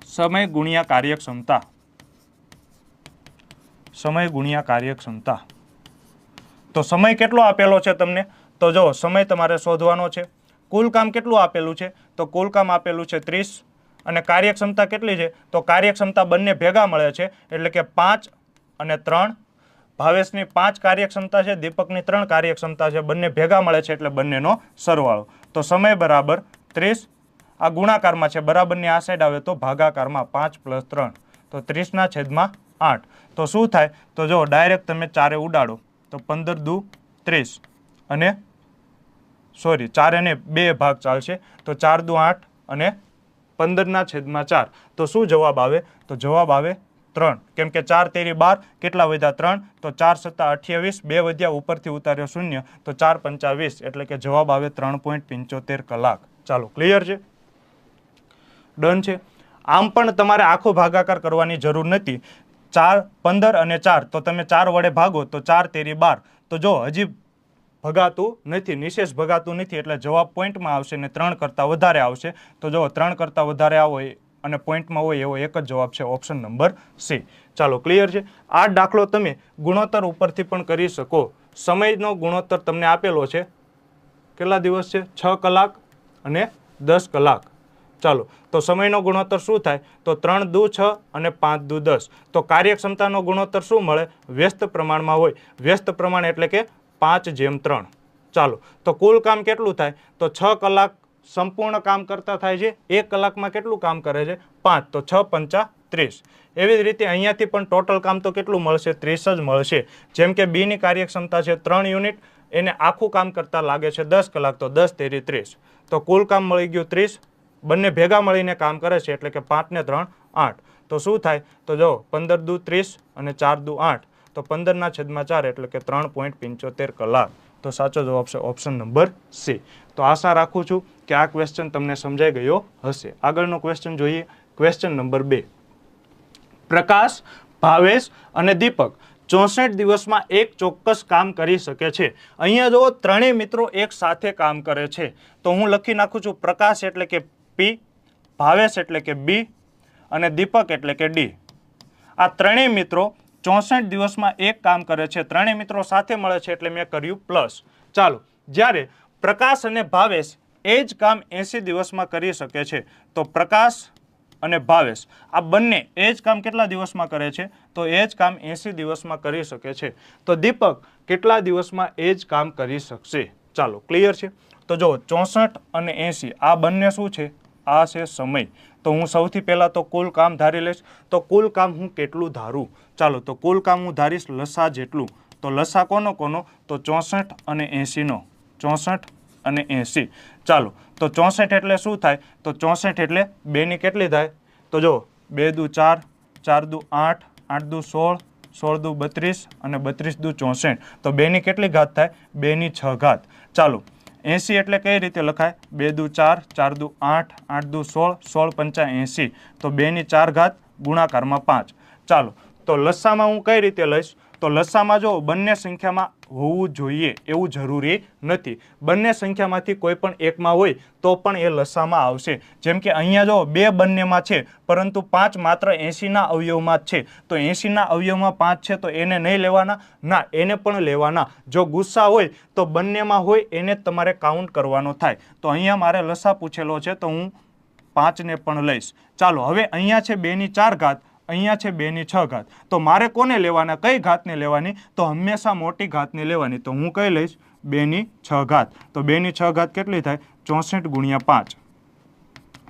સમય ગુણ્યા કાર્યક્ષમતા. સમય ગુણ્યા કાર્યક્ષમતા. તો સમય કેટલો આપેલો છે તમને? તો જો સમય તમારે શોધવાનો છે. કુલ કામ કેટલું આપેલું છે? તો કુલ કામ આપેલું છે 30. અને કાર્યક્ષમતા કેટલી છે? તો કાર્યક્ષમતા બંને ભેગા મળે છે, એટલે કે 5 અને 3. ભાવેશની 5 કાર્યક્ષમતા છે, દીપકની 3 કાર્યક્ષમતા છે, બંને ભેગા મળે છે એટલે બંનેનો સરવાળો. તો સમય બરાબર 30. આ ગુણાકારમાં છે, બરાબરની આ સાઈડ આવે તો ભાગાકારમાં 5 + 3. તો 30/8. તો શું થાય? તો જો ડાયરેક્ટ તમે 4 ઉડાડો તો 15 દુ 30 અને સોરી 4 ને 2 ભાગ ચાલશે, તો 4 દુ 8 અને 15/4. તો શું જવાબ આવે? તો જવાબ આવે 3. કેમ કે 4 તેરી 12, કેટલા વધ્યા? 3. તો 4 × 7 = 28, 2 વધ્યા, ઉપરથી ઉતાર્યો 0, તો 4 × 5 = 20, એટલે કે જવાબ આવે 3.75 કલાક. ચાલો, ક્લિયર છે? ડન છે? આમ પણ તમારે આખો ભાગાકાર કરવાની જરૂર નથી. 4, 15 અને 4, તો તમે 4 વડે ભાગો તો 4 તેરી 12. તો જો હજી ભગાતું નથી, નિશેષ ભગાતું નથી, એટલે જવાબ પોઈન્ટમાં આવશે ને 3 કરતાં વધારે આવશે. તો જો 3 કરતાં વધારે આવો અને પોઈન્ટમાં હોય એવો એક જ જવાબ છે, ઓપ્શન નંબર સી. ચાલો, ક્લિયર છે? આ દાખલો તમે ગુણોત્તર ઉપરથી પણ કરી શકો. સમયનો ગુણોત્તર તમને આપેલો છે, કેટલા દિવસ છે? 6 કલાક અને 10 કલાક. ચાલો, તો સમયનો ગુણોત્તર શું થાય? તો 3 દુ 6 અને 5 દુ 10. તો કાર્યક્ષમતાનો ગુણોત્તર શું મળે? વ્યસ્ત પ્રમાણમાં હોય. વ્યસ્ત પ્રમાણ એટલે કે 5/3. ચાલો, તો કુલ કામ કેટલું થાય? તો 6 કલાક સંપૂર્ણ કામ કરતા થાય છે, 1 કલાકમાં કેટલું કામ કરે છે? 5. તો 6 × 30. એવી જ રીતે અહીંયાથી પણ ટોટલ કામ તો કેટલું મળશે? 30 જ મળશે. જેમ કે બીની કાર્યક્ષમતા છે 3 યુનિટ, એને આખું કામ કરતા લાગે છે 10 કલાક, તો 10 તેરી 30. તો કુલ કામ મળી ગયું 30. બંને ભેગા મળીને કામ કરે છે, એટલે કે 5 ને 3 8. તો શું થાય? તો જો 15 દુ 30 અને 4 દુ 8. તો 15/4 એટલે કે 3.75 કલાક. તો સાચો જવાબ છે ઓપ્શન નંબર સી. તો આશા રાખું છું કે આ ક્વેશ્ચન તમને સમજાઈ ગયો હશે. આગળનો ક્વેશ્ચન જોઈએ. Question number 2. પ્રકાશ, ભાવેશ અને દીપક 64 દિવસમાં એક ચોક્કસ કામ કરી શકે છે. અહીંયા જો ત્રણેય મિત્રો એક સાથે કામ કરે છે, તો હું લખી નાખું છું પ્રકાશ એટલે કે P, ભાવેશ એટલે કે B અને દીપક એટલે કે D. આ ત્રણેય મિત્રો 64 દિવસમાં એક કામ કરે છે. ત્રણેય મિત્રો સાથે મળે છે એટલે મેં કર્યું પ્લસ. ચાલો, જ્યારે પ્રકાશ અને ભાવેશ એ જ કામ 80 દિવસમાં કરી શકે છે, તો પ્રકાશ અને ભાવેશ આ બંને એ જ કામ કેટલા દિવસમાં કરે છે? તો એ જ કામ 80 દિવસમાં કરી શકે છે. તો દીપક કેટલા દિવસમાં એ જ કામ કરી શકશે? ચાલો, ક્લિયર છે? તો જો 64 અને 80 આ બંને શું છે? આ છે સમય. તો હું સૌથી પહેલા તો કુલ કામ ધારી લઈશ. તો કુલ કામ હું કેટલું ધારું? ચાલો, તો કુલ કામ હું ધારીશ લસા જેટલું. તો લસા કોનો કોનો? તો 64 અને 80 નો. 64 અને 80. ચાલો, તો 64 એટલે શું થાય? તો 64 એટલે 2 ની કેટલી થાય? તો જો 2 દુ 4, 4 દુ 8, 8 દુ 16, 16 દુ 32 અને 32 દુ 64 તો 2 ની કેટલી ઘાત થાય 2 ની 6 ઘાત ચાલો 80 એટલે કઈ રીતે લખાય 2 દુ 4 4 દુ 8 8 દુ 16 16 પંચા 80 તો 2 ની 4 ઘાત ગુણાકારમાં 5 ચાલો તો લસામાં હું કઈ રીતે લઈશ તો લસામાં જો બંને સંખ્યામાં હોવું જોઈએ એવું જરૂરી નથી બંને સંખ્યામાંથી કોઈ પણ એકમાં હોય તો પણ એ લસામાં આવશે જેમ કે અહીંયા જો 2 બંનેમાં છે પરંતુ 5 માત્ર 80 ના અવયવમાં જ છે તો 80 ના અવયવમાં 5 છે તો એને નહીં લેવાના ના એને પણ લેવાના જો ગુસ્સા હોય તો બંનેમાં હોય એને તમારે કાઉન્ટ કરવાનો થાય તો અહીંયા મારે લસા પૂછેલો છે તો હું 5 ને પણ લઈશ ચાલો હવે અહીંયા છે 2 ની 4 ઘાત અહીંયા છે 2 ની 6 ઘાત તો મારે કોને લેવાના કઈ ઘાતને લેવાની તો હંમેશા મોટી ઘાતને લેવાની તો હું કઈ લઈશ 2 ની 6 ઘાત તો 2 ની 6 ઘાત કેટલી થાય 64 ગુણ્યા 5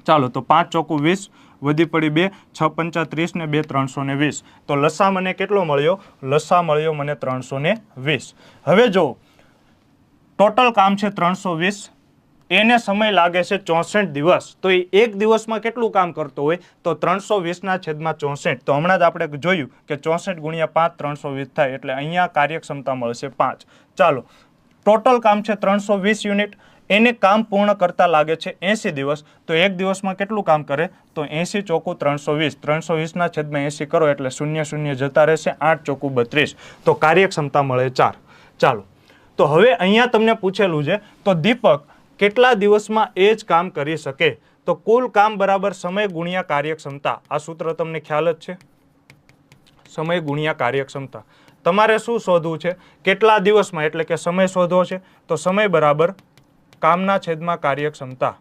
ચાલો તો 5 ચોકું 20 વધી પડી 2 6 પંચા 30 ને 2 320 તો લસા મને કેટલો મળ્યો લસા મળ્યો મને 320 હવે જો ટોટલ કામ છે 320 એને સમય લાગે છે 64 દિવસ તો એ એક દિવસમાં કેટલું કામ કરતો હોય તો 320 ના છેદમાં 64 તો હમણાં જ આપણે જોયું કે 64 ગુણ્યા 5 320 થાય એટલે અહીંયા કાર્યક્ષમતા મળશે 5 ચાલો ટોટલ કામ છે 320 યુનિટ એને કામ પૂર્ણ કરતા લાગે છે 80 દિવસ તો એક દિવસમાં કેટલું કામ કરે તો 80 ચોકું 320 320 ના છેદમાં 80 કરો એટલે 0 0 જતા રહેશે 8 ચોકું 32 તો કાર્યક્ષમતા મળે 4 ચાલો તો હવે અહીંયા તમને પૂછેલું છે તો દીપક કેટલા દિવસમાં એ જ કામ કરી શકે તો કુલ કામ બરાબર સમય ગુણ્યા કાર્યક્ષમતા આ સૂત્ર તમને ખ્યાલ જ છે સમય ગુણ્યા કાર્યક્ષમતા તમારે શું શોધવું છે કેટલા દિવસમાં એટલે કે સમય શોધવો છે તો સમય બરાબર કામના છેદમાં કાર્યક્ષમતા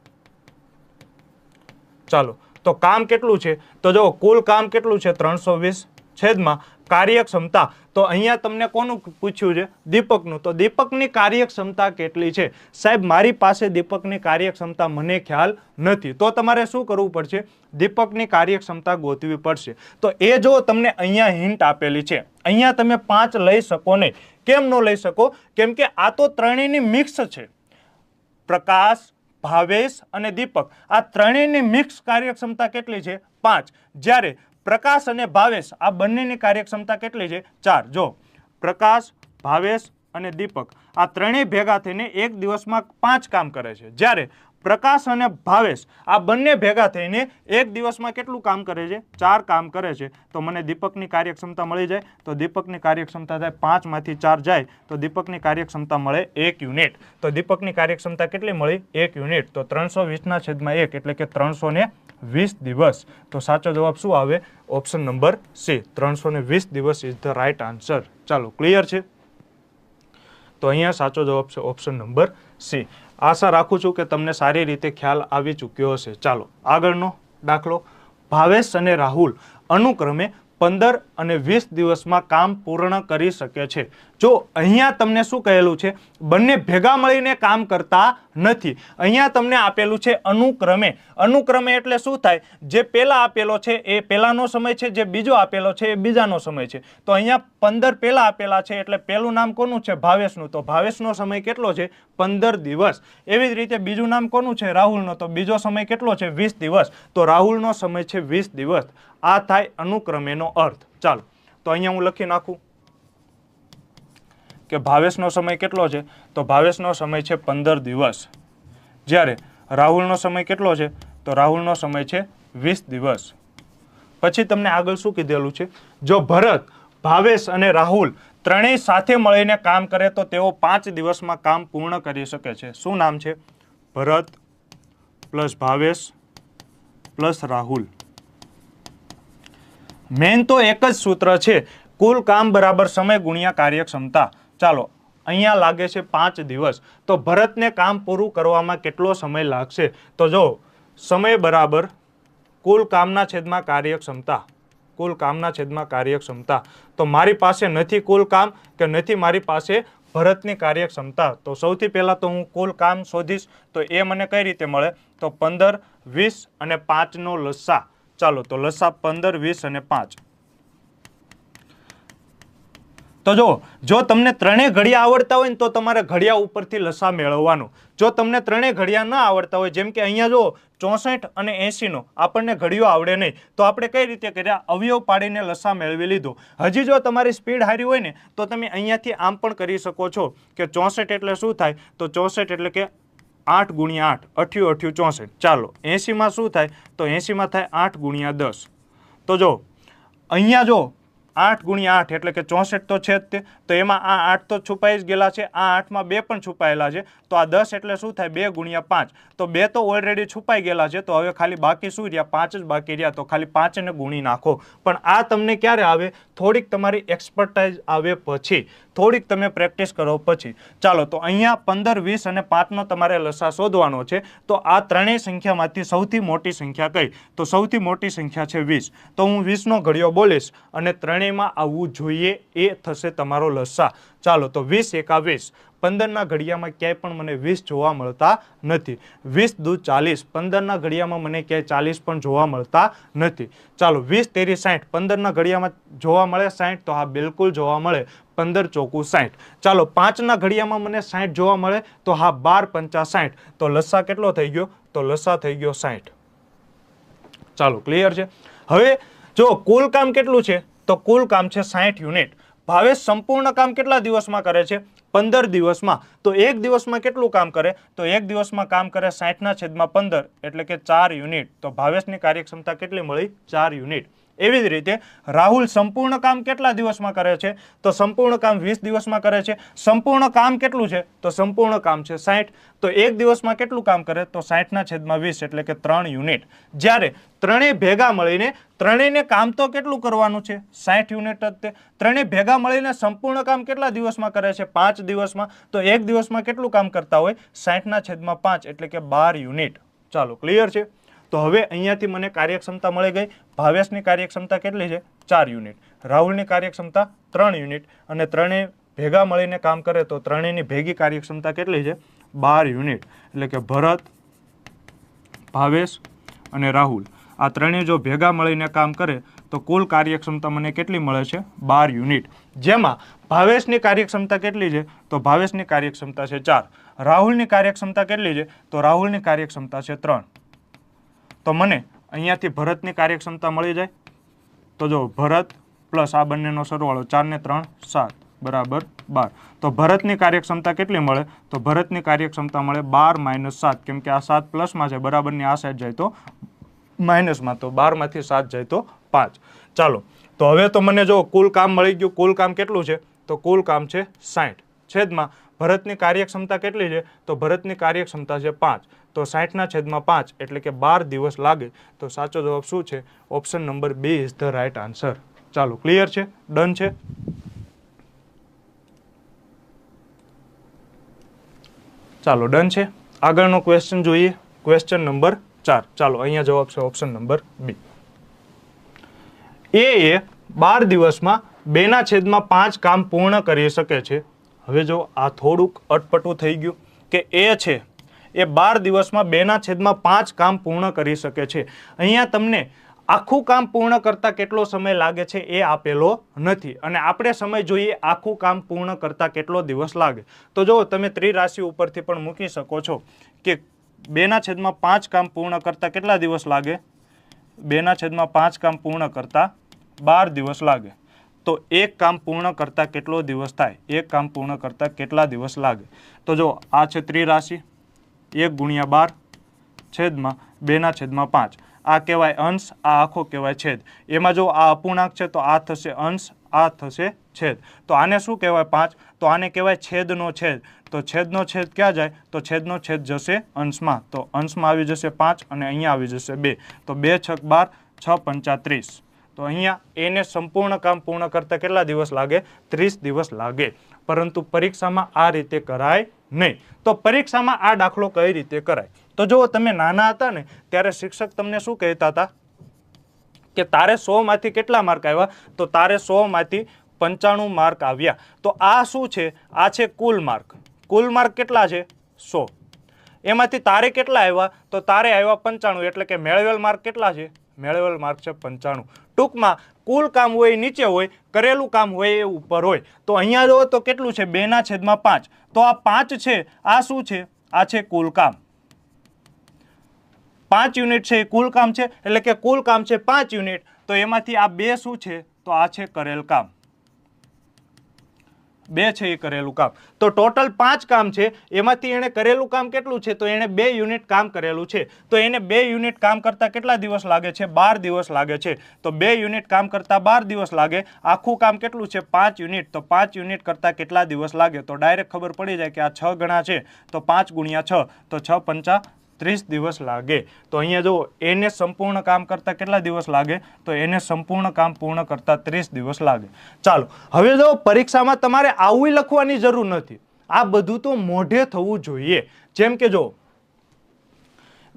ચાલો તો કામ કેટલું છે તો જો કુલ કામ કેટલું છે 320 છેદમાં કાર્યક્ષમતા તો અહીંયા તમને કોનું પૂછ્યું છે દીપકનું તો દીપકની કાર્યક્ષમતા કેટલી છે સાહેબ મારી પાસે દીપકની કાર્યક્ષમતા મને ખ્યાલ નથી તો તમારે શું કરવું પડશે દીપકની કાર્યક્ષમતા ગોતવી પડશે તો એ જો તમને અહીંયા હિન્ટ આપેલી છે અહીંયા તમે 5 લઈ શકો નહીં કેમ ન લઈ શકો કેમ કે આ તો ત્રણેયની મિક્સ છે પ્રકાશ ભાવેશ અને દીપક આ ત્રણેયની મિક્સ કાર્યક્ષમતા કેટલી છે 5 જ્યારે પ્રકાશ અને ભાવેશ આ બંનેની કાર્યક્ષમતા કેટલી છે 4 જો પ્રકાશ ભાવેશ અને દીપક આ ત્રણેય ભેગા થઈને એક દિવસમાં 5 કામ કરે છે જ્યારે પ્રકાશ અને ભાવેશ આ બંને ભેગા થઈને એક દિવસમાં કેટલું કામ કરે છે 4 કામ કરે છે તો મને દીપકની કાર્યક્ષમતા મળી જાય તો દીપકની કાર્યક્ષમતા થાય 5 માંથી 4 જાય તો દીપકની કાર્યક્ષમતા મળે 1 યુનિટ તો દીપકની કાર્યક્ષમતા કેટલી મળી 1 યુનિટ તો 320 ના છેદમાં 1 એટલે કે 320 દિવસ તો સાચો જવાબ શું આવે ઓપ્શન નંબર સી 320 દિવસ ઇઝ ધ રાઈટ આન્સર ચાલો ક્લિયર છે તો અહીંયા સાચો જવાબ છે ઓપ્શન નંબર સી આશા રાખું છું કે તમને સારી રીતે ખ્યાલ આવી ચૂક્યો હશે ચાલો આગળનો દાખલો ભાવેશ અને રાહુલ અનુક્રમે 15 અને 20 દિવસમાં કામ પૂર્ણ કરી શકે છે જો અહીંયા તમને શું કહેલું છે બંને ભેગા મળીને કામ કરતા નથી અહીંયા તમને આપેલું છે અનુક્રમે અનુક્રમે એટલે શું થાય જે પહેલા આપેલો છે એ પહેલાનો સમય છે જે બીજો આપેલો છે એ બીજાનો સમય છે તો અહીંયા 15 પહેલા આપેલા છે એટલે પહેલું નામ કોનું છે ભાવેશનું તો ભાવેશનો સમય કેટલો છે 15 દિવસ એવી જ રીતે બીજું નામ કોનું છે રાહુલનો તો બીજો સમય કેટલો છે 20 દિવસ તો રાહુલનો સમય છે 20 દિવસ આ થાય અનુક્રમેનો અર્થ ચાલો તો અહીંયા હું લખી નાખું કે ભાવેશનો સમય કેટલો છે તો ભાવેશનો સમય છે 15 દિવસ જ્યારે રાહુલનો સમય કેટલો છે તો રાહુલનો સમય છે 20 દિવસ પછી તમને આગળ શું કીધેલું છે જો ભરત ભાવેશ અને રાહુલ ત્રણેય સાથે મળીને કામ કરે તો તેઓ 5 દિવસમાં કામ પૂર્ણ કરી શકે છે શું નામ છે ભરત પ્લસ ભાવેશ પ્લસ રાહુલ મેન તો એક જ સૂત્ર છે કુલ કામ બરાબર સમય ગુણ્યા કાર્યક્ષમતા ચાલો અહીંયા લાગે છે 5 દિવસ તો ભરતને કામ પૂરું કરવામાં કેટલો સમય લાગશે તો જો સમય બરાબર કુલ કામના છેદમાં કાર્યક્ષમતા કુલ કામના છેદમાં કાર્યક્ષમતા તો મારી પાસે નથી કુલ કામ કે નથી મારી પાસે ભરતની કાર્યક્ષમતા તો સૌથી પહેલા તો હું કુલ કામ શોધીશ તો એ મને કઈ રીતે મળે તો 15 20 અને 5 નો લસા ચાલો તો લસા 15 20 અને 5 તો જો તમને ત્રણેય ઘડિયા આવડતા હોય ને તો તમારે ઘડિયા ઉપરથી લસા મેળવવાનો. જો તમને ત્રણેય ઘડિયા ન આવડતા હોય, જેમ કે અહીંયા જો 64 અને 80 નો આપણને ઘડિયો આવડે નહીં, તો આપણે કઈ રીતે કર્યા? અવયવ પાડીને લસા મેળવી લીધો. હજી જો તમારી સ્પીડ હારી હોય ને તો તમે અહીંયાથી આમ પણ કરી શકો છો કે 64 એટલે શું થાય? તો 64 એટલે કે 8 ગુણ્યા 8, 8 8 64. ચાલો 80 માં શું થાય? તો 80 માં થાય 8 ગુણ્યા 10. તો જો અહીંયા જો 8 ગુણ્યા 8 એટલે કે 64 તો છે જ તે, તો એમાં આ 8 તો છુપાઈ જ ગયેલા છે, આ 8 માં 2 પણ છુપાયેલા છે, તો આ 10 એટલે શું થાય? 2 ગુણ્યા 5. તો 2 તો ઓલરેડી છુપાઈ ગયેલા છે, તો હવે ખાલી બાકી શું રહ્યા? 5 જ બાકી રહ્યા, તો ખાલી 5 ને ગુણી નાખો. પણ આ તમને ક્યારે આવે? થોડીક તમારી એક્સપર્ટાઇઝ આવે પછી, થોડીક તમે પ્રેક્ટિસ કરો પછી. ચાલો તો અહીંયા 15, 20 અને 5 નો તમારે લસા શોધવાનો છે. તો આ ત્રણેય સંખ્યામાંથી સૌથી મોટી સંખ્યા કઈ? તો સૌથી મોટી સંખ્યા છે 20. તો હું 20 નો ઘડિયો બોલીશ અને ત્રણેયમાં આવવું જોઈએ, એ થશે તમારો લસા. ચાલો તો 20 એકા 20. 15 ના ઘડિયામાં ક્યાંય પણ મને 20 જોવા મળતા નથી. 20 દુ 40. 15 ના ઘડિયામાં મને ક્યાંય 40 પણ જોવા મળતા નથી. ચાલો 20 તેરી 60. 15 ના ઘડિયામાં જોવા મળે 60? તો હા, બિલકુલ જોવા મળે. 15 ચોકુ 60. ચાલો 5 ના ઘડિયામાં મને 60 જોવા મળે? તો હા, 12 પંચા 60. તો લસા કેટલો થઈ ગયો? તો લસા થઈ ગયો 60. ચાલો ક્લિયર છે. હવે જો કુલ કામ કેટલું છે? તો કુલ કામ છે 60 યુનિટ. ભાવેશ સંપૂર્ણ કામ કેટલા દિવસમાં કરે છે? 15 દિવસમાં. તો એક દિવસમાં કેટલું કામ કરે? તો એક દિવસમાં કામ કરે 60 ના છેદમાં 15 એટલે કે 4 યુનિટ. તો ભાવેશની કાર્યક્ષમતા કેટલી મળી? 4 યુનિટ. એવી જ રીતે રાહુલ સંપૂર્ણ કામ કેટલા દિવસમાં કરે છે? તો સંપૂર્ણ કામ 20 દિવસમાં કરે છે. સંપૂર્ણ કામ કેટલું છે? તો સંપૂર્ણ કામ છે 60. તો એક દિવસમાં કેટલું કામ કરે? તો 60 ના છેદમાં 20 એટલે કે 3 યુનિટ. જ્યારે ત્રણેય ભેગા મળીને, ત્રણેયને કામ તો કેટલું કરવાનું છે? 60 યુનિટ જ તે. ત્રણેય ભેગા મળીને સંપૂર્ણ કામ કેટલા દિવસમાં કરે છે? 5 દિવસમાં. તો એક દિવસમાં કેટલું કામ કરતા હોય? 60 ના છેદમાં 5 એટલે કે 12 યુનિટ. ચાલો ક્લિયર છે. તો હવે અહીંયાથી મને કાર્યક્ષમતા મળી ગઈ. ભાવેશની કાર્યક્ષમતા કેટલી છે? 4 યુનિટ. રાહુલની કાર્યક્ષમતા 3 યુનિટ. અને ત્રણેય ભેગા મળીને કામ કરે તો ત્રણેયની ભેગી કાર્યક્ષમતા કેટલી છે? 12 યુનિટ. એટલે કે ભરત, ભાવેશ અને રાહુલ આ ત્રણેય જો ભેગા મળીને કામ કરે તો કુલ કાર્યક્ષમતા મને કેટલી મળે છે? 12 યુનિટ. જેમાં ભાવેશની કાર્યક્ષમતા કેટલી છે? તો ભાવેશની કાર્યક્ષમતા છે 4. રાહુલની કાર્યક્ષમતા કેટલી છે? તો રાહુલની કાર્યક્ષમતા છે 3. તો મને અહીંયાથી ભરતની કાર્યક્ષમતા મળી જાય. તો જો ભરત પ્લસ આ બંનેનો સરવાળો 4 ને 3 7 બરાબર 12. તો ભરતની કાર્યક્ષમતા કેટલી મળે? તો ભરતની કાર્યક્ષમતા મળે 12 - 7, કેમ કે આ 7 પ્લસમાં છે, બરાબરની આ સાઈડ જાય તો માઇનસમાં, તો 12 માંથી 7 જાય તો 5. ચાલો તો હવે તો મને જો કુલ કામ મળી ગયું. કુલ કામ કેટલું છે? તો કુલ કામ છે 60. છેદમાં ભરતની કાર્યક્ષમતા કેટલી છે? તો ભરતની કાર્યક્ષમતા છે 5. તો 60 ના છેદમાં 5 એટલે કે 12 દિવસ લાગે. તો સાચો જવાબ શું છે? Option number 2 is the right answer. ચાલો ક્લિયર છે? ડન છે? ચાલો ડન છે. આગળનો ક્વેશ્ચન જોઈએ. Question number 4. ચાલો અહીંયા જવાબ છે ઓપ્શન નંબર બી. એ 12 દિવસમાં 2 ના છેદમાં 5 કામ પૂર્ણ કરી શકે છે. હવે જો આ થોડુંક અટપટું થઈ ગયું કે એ છે એ 12 દિવસમાં 2 ના છેદમાં 5 કામ પૂર્ણ કરી શકે છે. અહીંયા તમને આખું કામ પૂર્ણ કરતા કેટલો સમય લાગે છે એ આપેલો નથી, અને આપણે સમય જોઈએ આખું કામ પૂર્ણ કરતા કેટલો દિવસ લાગે. તો જો તમે ત્રિરાશિ ઉપરથી પણ મૂકી શકો છો કે 2 ના છેદમાં 5 કામ પૂર્ણ કરતા કેટલા દિવસ લાગે? 2 ના છેદમાં 5 કામ પૂર્ણ કરતા 12 દિવસ લાગે. તો એક કામ પૂર્ણ કરતા કેટલો દિવસ થાય? એક કામ પૂર્ણ કરતા કેટલા દિવસ લાગે? તો જો આ છે ત્રિરાશિ, 1 ગુણ્યા 12 છેદમાં 2 ના છેદમાં 5. આ કહેવાય અંશ, આ આખો કહેવાય છેદ. એમાં જો આ અપૂર્ણાંક છે તો આ થશે અંશ, આ થશે છેદ. તો આને શું કહેવાય? 5. તો આને કહેવાય છેદનો છેદ. તો છેદનો છેદ ક્યાં જાય? તો છેદનો છેદ જશે અંશમાં. તો અંશમાં આવી જશે 5 અને અહીંયા આવી જશે 2. તો 2 છક 12, 6 પંચા 30. તો અહીંયા એને સંપૂર્ણ કામ પૂર્ણ કરતા કેટલા દિવસ લાગે? 30 દિવસ લાગે. પરંતુ પરીક્ષામાં આ રીતે કરાય નહીં. તો પરીક્ષામાં આ દાખલો કઈ રીતે કરાય? તો જો તમે નાના હતા ને ત્યારે શિક્ષક તમને શું કહેતા હતા કે તારે 100 માંથી કેટલા માર્ક આવ્યા? તો તારે 100 માંથી 95 માર્ક આવ્યા. તો આ શું છે? આ છે કુલ માર્ક. કુલ માર્ક કેટલા છે? 100. એમાંથી તારે કેટલા આવ્યા? તો તારે આવ્યા 95, એટલે કે મેળવેલ માર્ક કેટલા છે? મેળવેલ માર્ક છે 95. ટૂંકમાં કુલ કામ હોય એ નીચે હોય, કરેલું કામ હોય એ ઉપર હોય. તો અહીંયા જો તો કેટલું છે 2/5. તો આ 5 છે, આ શું છે? આ છે કુલ કામ. 5 યુનિટ છે એ કુલ કામ છે, એટલે કે કુલ કામ છે 5 યુનિટ. તો એમાંથી આ 2 શું છે? તો આ છે કરેલ કામ. 2 છે એ કરેલું કામ. તો ટોટલ 5 કામ છે, એમાંથી એને કરેલું કામ કેટલું છે? તો એને 2 યુનિટ કામ કરેલું છે. તો એને 2 યુનિટ કામ કરતા કેટલા દિવસ લાગે છે? 12 દિવસ લાગે છે. તો 2 યુનિટ કામ કરતા 12 દિવસ લાગે. આખું કામ કેટલું છે? 5 યુનિટ. તો 5 યુનિટ કરતા કેટલા દિવસ લાગે? તો ડાયરેક્ટ ખબર પડી જાય કે આ 6 ગણા છે, તો 5 × 6, તો 6 × 5 30 દિવસ લાગે. તો અહીંયા જો એને સંપૂર્ણ કામ કરતા કેટલા દિવસ લાગે? તો એને સંપૂર્ણ કામ પૂર્ણ કરતા 30 દિવસ લાગે. ચાલો, હવે જો પરીક્ષામાં તમારે આવું લખવાની જરૂર નથી, આ બધું તો મોઢે થવું જોઈએ. જેમ કે જો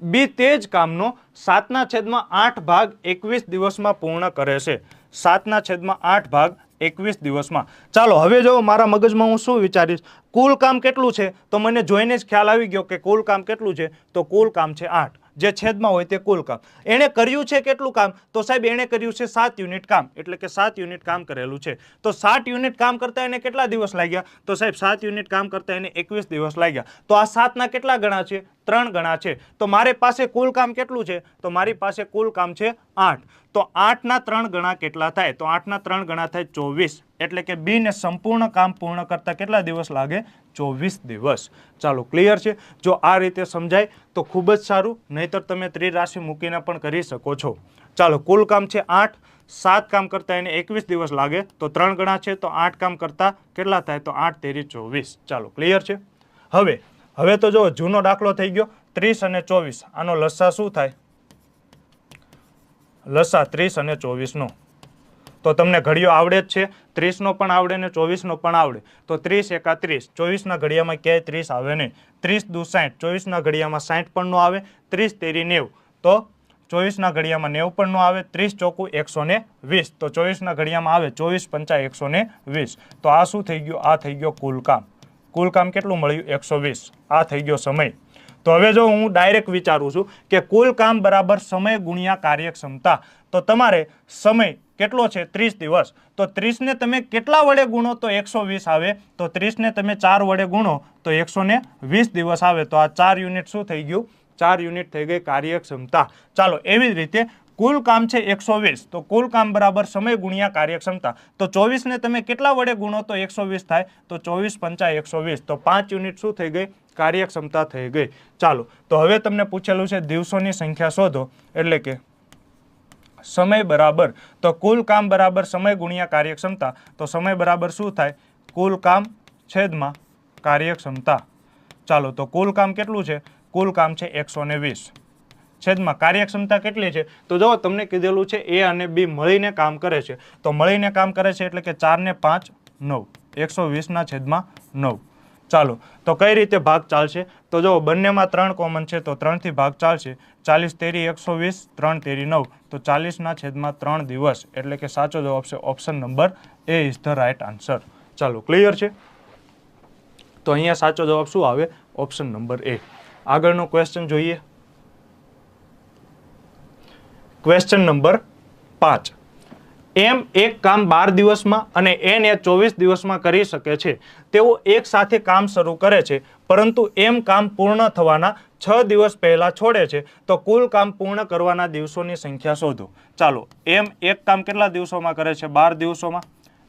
બી તે જ કામનો 7/8 ભાગ 21 દિવસમાં પૂર્ણ કરે છે. 7/8 ભાગ 21 દિવસમાં. ચાલો હવે જો મારા મગજમાં હું શું વિચારીશ, કુલ કામ કેટલું છે? તો મને જોઈને જ ખ્યાલ આવી ગયો કે કુલ કામ કેટલું છે? તો કુલ કામ છે 8. જે છેદમાં હોય તે કુલ કામ. એણે કર્યું છે કેટલું કામ? તો સાહેબ એણે કર્યું છે 7 યુનિટ કામ, એટલે કે 7 યુનિટ કામ કરેલું છે. તો 7 યુનિટ કામ કરતા એને કેટલા દિવસ લાગ્યા? તો સાહેબ 7 યુનિટ કામ કરતા એને 21 દિવસ લાગ્યા. તો આ 7 ના કેટલા ગણા છે? 3 ગણા છે. તો મારી પાસે કુલ કામ કેટલું છે? તો મારી પાસે કુલ કામ છે 8. તો 8 ના 3 ગણા કેટલા થાય? તો 8 ના 3 ગણા થાય 24. એટલે કે બી ને સંપૂર્ણ કામ પૂર્ણ કરતા કેટલા દિવસ લાગે? 24 દિવસ. ચાલો, ક્લિયર છે? જો આ રીતે સમજાય તો ખૂબ જ સારું, નહીતર તમે ત્રિરાશિ મૂકીને પણ કરી શકો છો. ચાલો, કુલ કામ છે 8, 7 કામ કરતા એને 21 દિવસ લાગે, તો 3 ગણા છે, તો 8 કામ કરતા કેટલા થાય? તો 8 તેરી 24. ચાલો, ક્લિયર છે? હવે તો જો જૂનો દાખલો થઈ ગયો 30 અને 24. આનો લસા શું થાય? લસા 30 અને 24 નો. તો તમને ઘડિયો આવડે જ છે, 30 નો પણ આવડે ને 24 નો પણ આવડે. તો 30 એકા 30, 24 ના ઘડિયામાં ક્યાંય 30 આવે નહીં. 30 દુ 60, 24 ના ઘડિયામાં 60 પણ નો આવે. 30 તેરી 90, તો 24 ના ઘડિયામાં 90 પણ નો આવે. 30 ચોકું 120, તો 24 ના ઘડિયામાં આવે 24 પંચા 120. તો આ શું થઈ ગયું? આ થઈ ગયો કુલ કામ. કુલ કામ કેટલું મળ્યું? 120. આ થઈ ગયો સમય. તો હવે જો હું ડાયરેક્ટ વિચારું છું કે કુલ કામ બરાબર સમય ગુણ્યા કાર્યક્ષમતા, તો તમારે સમય કેટલો છે? 30 દિવસ. તો 30 ને તમે કેટલા વડે ગુણો? તો 120 આવે. તો 30 ને તમે 4 વડે ગુણો તો 120 દિવસ આવે. તો આ 4 યુનિટ શું થઈ ગયું? 4 યુનિટ થઈ ગઈ કાર્યક્ષમતા. ચાલો, એવી જ રીતે કુલ કામ છે 120. તો કુલ કામ બરાબર સમય ગુણ્યા કાર્યક્ષમતા. તો 24 ને તમે કેટલા વડે ગુણો તો 120 થાય? તો 24 પંચા 120. તો 5 યુનિટ શું થઈ ગઈ? કાર્યક્ષમતા થઈ ગઈ. ચાલો, તો હવે તમને પૂછેલું છે દિવસોની સંખ્યા શોધો, એટલે કે સમય બરાબર, તો કુલ કામ બરાબર સમય ગુણ્યા કાર્યક્ષમતા. તો સમય બરાબર શું થાય? કુલ કામ છેદમાં કાર્યક્ષમતા. ચાલો, તો કુલ કામ કેટલું છે? કુલ કામ છે 120 છેદમાં કાર્યક્ષમતા કેટલી છે? તો જો તમને કીધેલું છે એ અને બી મળીને કામ કરે છે. તો મળીને કામ કરે છે એટલે કે 4 ને 5 9, 120 ના છેદમાં 9. ચાલો, તો કઈ રીતે ભાગ ચાલશે? તો જો બંનેમાં 3 કોમન છે, તો 3 થી ભાગ ચાલશે. 40 તેરી 120, 3 તેરી 9, તો 40 ના છેદમાં 3 દિવસ. એટલે કે સાચો જવાબ છે option number A is the right answer. ચાલો, ક્લિયર છે? તો અહીંયા સાચો જવાબ શું આવે? ઓપ્શન નંબર એ. આગળનો ક્વેશ્ચન જોઈએ. Question number 5. એમ એક કામ 12 દિવસમાં અને એન એ 24 દિવસમાં કરી શકે છે. તેઓ એક સાથે કામ શરૂ કરે છે, પરંતુ એમ કામ પૂર્ણ થવાના 6 દિવસ પહેલા છોડે છે. તો કુલ કામ પૂર્ણ કરવાના દિવસોની સંખ્યા શોધો. ચાલો, એમ એક કામ કેટલા દિવસોમાં કરે છે? 12 દિવસોમાં.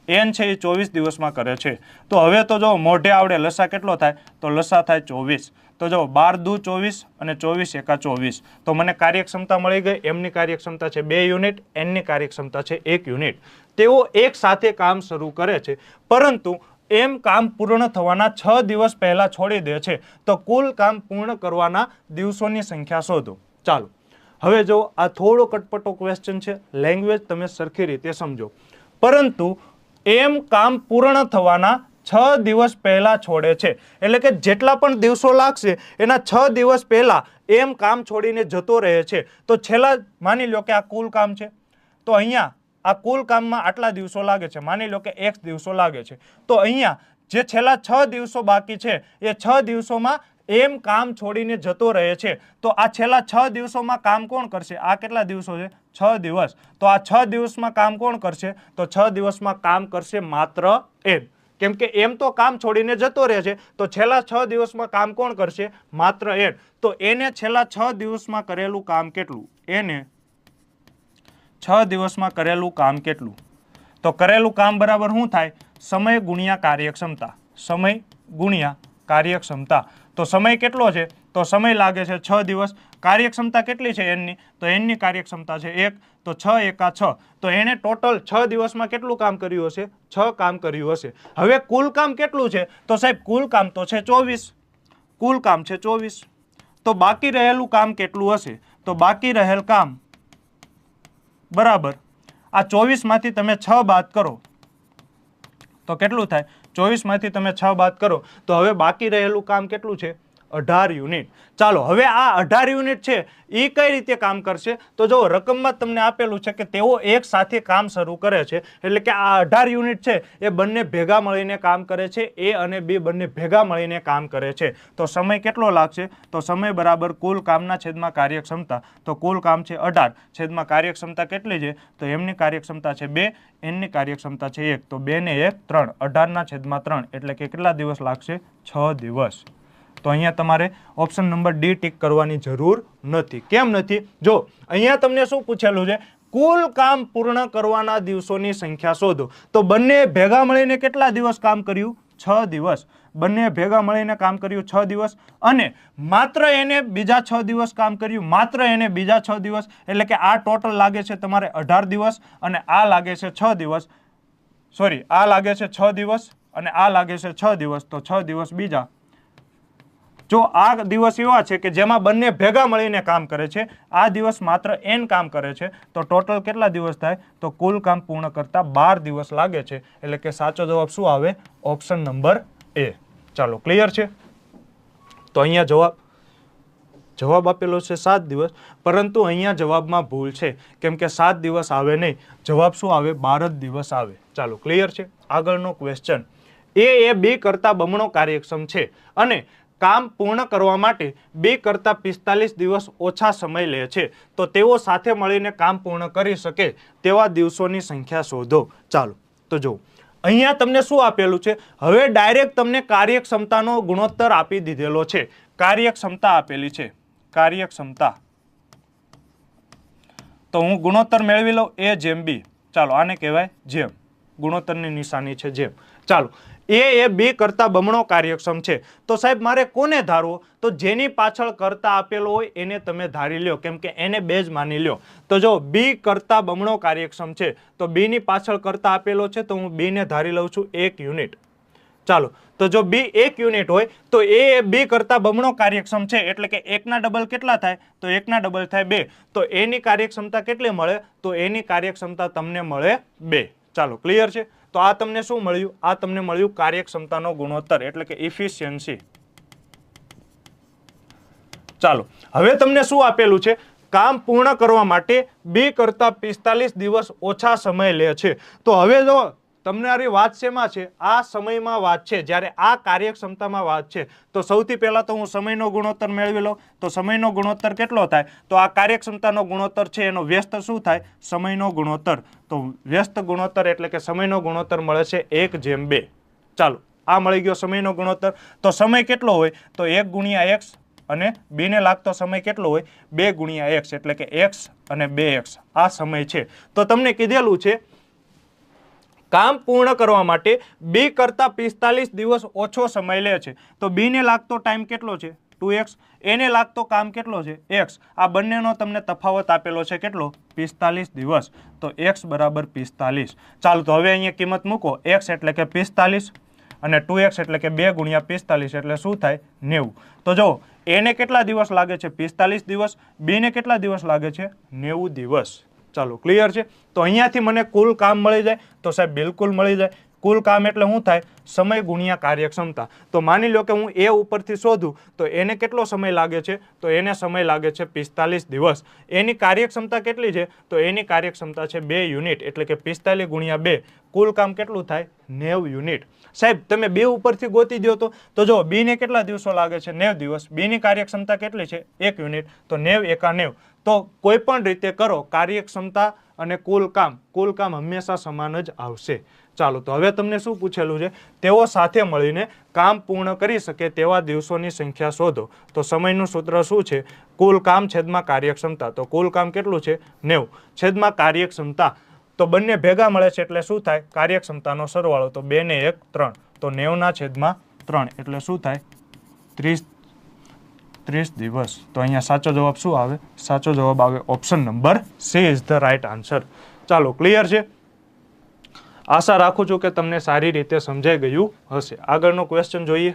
એન છે એ 24 દિવસમાં કરે છે. તો હવે તો જો મોઢે આવડે, લસા કેટલો થાય? તો લસા થાય 24. તો જો 12 દુ 24 અને 24 એકા 24. તો મને કાર્યક્ષમતા મળી ગઈ. એમની કાર્યક્ષમતા છે 2 યુનિટ, એનની કાર્યક્ષમતા છે 1 યુનિટ. તેઓ એક સાથે કામ શરૂ કરે છે, પરંતુ એમ કામ પૂર્ણ થવાના 6 દિવસ પહેલા છોડી દે છે. તો કુલ કામ પૂર્ણ કરવાના દિવસોની સંખ્યા શોધો. ચાલો, હવે જો આ થોડો કટપટો ક્વેશ્ચન છે, લેંગ્વેજ તમે સરખી રીતે સમજો. પરંતુ એમ કામ પૂર્ણ થવાના 6 દિવસ પહેલા છોડે છે, એટલે કે જેટલા પણ દિવસો લાગશે એના 6 દિવસ પહેલા એમ કામ છોડીને જતો રહે છે. તો છેલ્લા માની લો કે આ કુલ કામ છે, તો અહીંયા આ કુલ કામમાં આટલા દિવસો લાગે છે, માની લો કે x દિવસો લાગે છે. તો અહીંયા જે છેલ્લા 6 દિવસો બાકી છે એ 6 દિવસોમાં એમ કામ છોડીને જતો રહે છે તો આ છેલ્લા 6 દિવસોમાં કામ કોણ કરશે? આ કેટલા દિવસો છે? 6 દિવસ. તો આ 6 દિવસમાં કામ કોણ કરશે? તો 6 દિવસમાં કામ કરશે માત્ર એન. કેમ કે એમ તો કામ છોડીને જતો રહે છે તો છેલ્લા 6 દિવસમાં કામ કોણ કરશે? માત્ર એન. તો એને છેલ્લા 6 દિવસમાં કરેલું કામ કેટલું? એને 6 દિવસમાં કરેલું કામ કેટલું? તો કરેલું કામ બરાબર શું થાય? સમય ગુણ્યા કાર્યક્ષમતા. સમય ગુણ્યા કાર્યક્ષમતા. તો સમય કેટલો છે? તો સમય લાગે છે 6 દિવસ. કાર્યક્ષમતા કેટલી છે એનની? તો એનની કાર્યક્ષમતા છે 1. તો 6 એકા 6. તો એને ટોટલ 6 દિવસમાં કેટલું કામ કર્યું હશે? 6 કામ કર્યું હશે. હવે કુલ કામ કેટલું છે? તો સાહેબ કુલ કામ તો છે 24. કુલ કામ છે 24. તો બાકી રહેલું કામ કેટલું હશે? તો બાકી રહેલ કામ બરાબર આ 24 માંથી તમે 6 બાદ કરો તો કેટલું થાય? 24 માંથી તમે 6 બાદ કરો તો હવે બાકી રહેલું કામ કેટલું છે? 18 યુનિટ. ચાલો હવે આ 18 યુનિટ છે એ કઈ રીતે કામ કરશે? તો જો રકમમાં તમને આપેલું છે કે તેઓ એક સાથે કામ શરૂ કરે છે એટલે કે આ 18 યુનિટ છે એ બંને ભેગા મળીને કામ કરે છે. એ અને બી બંને ભેગા મળીને કામ કરે છે. તો સમય કેટલો લાગશે? તો સમય બરાબર કુલ કામના છેદમાં કાર્યક્ષમતા. તો કુલ કામ છે 18 છેદમાં કાર્યક્ષમતા કેટલી છે? તો એમની કાર્યક્ષમતા છે 2, એમની કાર્યક્ષમતા છે 1. તો 2 ને 1 3. 18 ના છેદમાં 3 એટલે કે કેટલા દિવસ લાગશે? 6 દિવસ. તો અહીંયા તમારે ઓપ્શન નંબર ડી ટીક કરવાની જરૂર નથી. કેમ નથી? જો અહીંયા તમને શું પૂછેલું છે? કુલ કામ પૂર્ણ કરવાના દિવસોની સંખ્યા શોધો. તો બંને ભેગા મળીને કેટલા દિવસ કામ કર્યું? 6 દિવસ. બંને ભેગા મળીને કામ કર્યું 6 દિવસ અને માત્ર એને બીજા 6 દિવસ કામ કર્યું. માત્ર એને બીજા 6 દિવસ એટલે કે આ ટોટલ લાગે છે તમારે 18 દિવસ અને આ લાગે છે 6 દિવસ. સોરી, આ લાગે છે 6 દિવસ અને આ લાગે છે 6 દિવસ. તો 6 દિવસ બીજા. જો આ દિવસ એવા છે કે જેમાં બંને ભેગા મળીને કામ કરે છે, આ દિવસ માત્ર એન કામ કરે છે, તો ટોટલ કેટલા દિવસ થાય? તો કુલ કામ પૂર્ણ કરતા 12 દિવસ લાગે છે. એટલે કે સાચો જવાબ શું આવે? ઓપ્શન નંબર એ. ચાલો ક્લિયર છે? તો અહીંયા જવાબ આપેલો છે 7 દિવસ, પરંતુ અહીંયા જવાબમાં ભૂલ છે કેમ કે 7 દિવસ આવે નહીં. જવાબ શું આવે? 12 જ દિવસ આવે. ચાલો ક્લિયર છે? આગળનો ક્વેશ્ચન. એ બી કરતા બમણો કાર્યક્ષમ છે અને કામ પૂર્ણ કરવા માટે 2 કરતા 45 દિવસ ઓછા સમય લે છે તો તેઓ સાથે મળીને કામ પૂર્ણ કરી શકે તેવા દિવસોની સંખ્યા શોધો. ચાલો તો જો અહીંયા તમને શું આપેલું છે? હવે ડાયરેક્ટ તમને કાર્યક્ષમતાનો ગુણોત્તર આપી દીધેલો છે. કાર્યક્ષમતા આપેલી છે. કાર્યક્ષમતા. તો હું ગુણોત્તર મેળવી લઉં A/B. ચાલો આને કહેવાય જેમ. ગુણોત્તરની નિશાની છે જેમ. ચાલો એ બી કરતા બમણો કાર્યક્ષમ છે તો સાહેબ મારે કોને ધારવો? તો જેની પાછળ કરતા આપેલો હોય એને તમે ધારી લ્યો કેમ કે એને 2 જ માની લ્યો. તો જો બી કરતા બમણો કાર્યક્ષમ છે તો બી ની પાછળ કરતા આપેલો છે તો હું બી ને ધારી લઉં છું 1 યુનિટ. ચાલો તો જો બી 1 યુનિટ હોય તો એ બી કરતા બમણો કાર્યક્ષમ છે એટલે કે 1 ના ડબલ કેટલા થાય? તો 1 ના ડબલ થાય 2. તો એની કાર્યક્ષમતા કેટલી મળે? તો એની કાર્યક્ષમતા તમને મળે 2. ચાલો ક્લિયર છે? તો આ તમને શું મળ્યું? આ તમને મળ્યું કાર્યક્ષમતાનો ગુણોત્તર એટલે કે ઇફિશિયન્સી. ચાલો હવે તમને શું આપેલું છે? કામ પૂર્ણ કરવા માટે 2 કરતા 45 દિવસ ઓછા સમય લે છે. તો હવે જો તમારી વાત શેમાં છે? આ સમયમાં વાત છે, જ્યારે આ કાર્યક્ષમતામાં વાત છે. તો સૌથી પહેલા તો હું સમયનો ગુણોત્તર મેળવી લઉં. તો સમયનો ગુણોત્તર કેટલો થાય? તો આ કાર્યક્ષમતાનો ગુણોત્તર છે એનો વ્યસ્ત શું થાય? સમયનો ગુણોત્તર. તો વ્યસ્ત ગુણોત્તર એટલે કે સમયનો ગુણોત્તર મળે છે 1/2. ચાલો આ મળી ગયો સમયનો ગુણોત્તર. તો સમય કેટલો હોય? તો 1 ગુણ્યા x અને બી ને લાગતો સમય કેટલો હોય? 2 ગુણ્યા x એટલે કે x અને 2x આ સમય છે. તો તમને કીધેલું છે કામ પૂર્ણ કરવા માટે 2 કરતા 45 દિવસ ઓછો સમય લે છે. તો બી ને લાગતો ટાઈમ કેટલો છે? 2x. એને લાગતો કામ કેટલો છે? x. આ બંનેનો તમને તફાવત આપેલો છે કેટલો? 45 દિવસ. તો x બરાબર 45. ચાલો તો હવે અહીંયા કિંમત મૂકો. x એટલે કે 45 અને 2x એટલે કે 2 ગુણ્યા 45 એટલે શું થાય? 90. તો જો એને કેટલા દિવસ લાગે છે? 45 દિવસ. બી ને કેટલા દિવસ લાગે છે? 90 દિવસ. ચાલો ક્લિયર છે? તો અહીંયાથી મને કુલ કામ મળી જાય? તો સાહેબ બિલકુલ મળી જાય. કુલ કામ એટલે શું થાય? સમય ગુણ્યા કાર્યક્ષમતા. તો માની લો કે હું એ ઉપરથી શોધું તો એને કેટલો સમય લાગે છે? તો એને સમય લાગે છે 45 દિવસ. એની કાર્યક્ષમતા કેટલી છે? તો એની કાર્યક્ષમતા છે 2 યુનિટ, એટલે કે 45 ગુણ્યા 2 કુલ કામ કેટલું થાય? 90 યુનિટ. સાહેબ તમે 2 ઉપરથી ગોતી દો તો જો બી ને કેટલા દિવસો લાગે છે? 90 દિવસ. બી ની કાર્યક્ષમતા કેટલી છે? 1 યુનિટ. તો 90 એકા 90. તો કોઈ પણ રીતે કરો, કાર્યક્ષમતા અને કુલ કામ હંમેશા સમાન જ આવશે. ચાલો, તો હવે તમને શું પૂછેલું છે? તેઓ સાથે મળીને કામ પૂર્ણ કરી શકે તેવા દિવસોની સંખ્યા શોધો. તો સમયનું સૂત્ર શું છે? કુલ કામ છેદમાં કાર્યક્ષમતા. તો કુલ કામ કેટલું છે? 90 છેદમાં કાર્યક્ષમતા. તો બંને ભેગા મળે છે એટલે શું થાય? કાર્યક્ષમતાનો સરવાળો. તો 2 ને 1 3. તો 90 ના છેદમાં 3 એટલે શું થાય? 30 દિવસ. તો અહીંયા સાચો જવાબ શું આવે? સાચો જવાબ આવે option number she is the right answer. ચાલો, ક્લિયર છે? આશા રાખું છું કે તમને સારી રીતે સમજાઈ ગયું હશે. આગળનો ક્વેશ્ચન જોઈએ.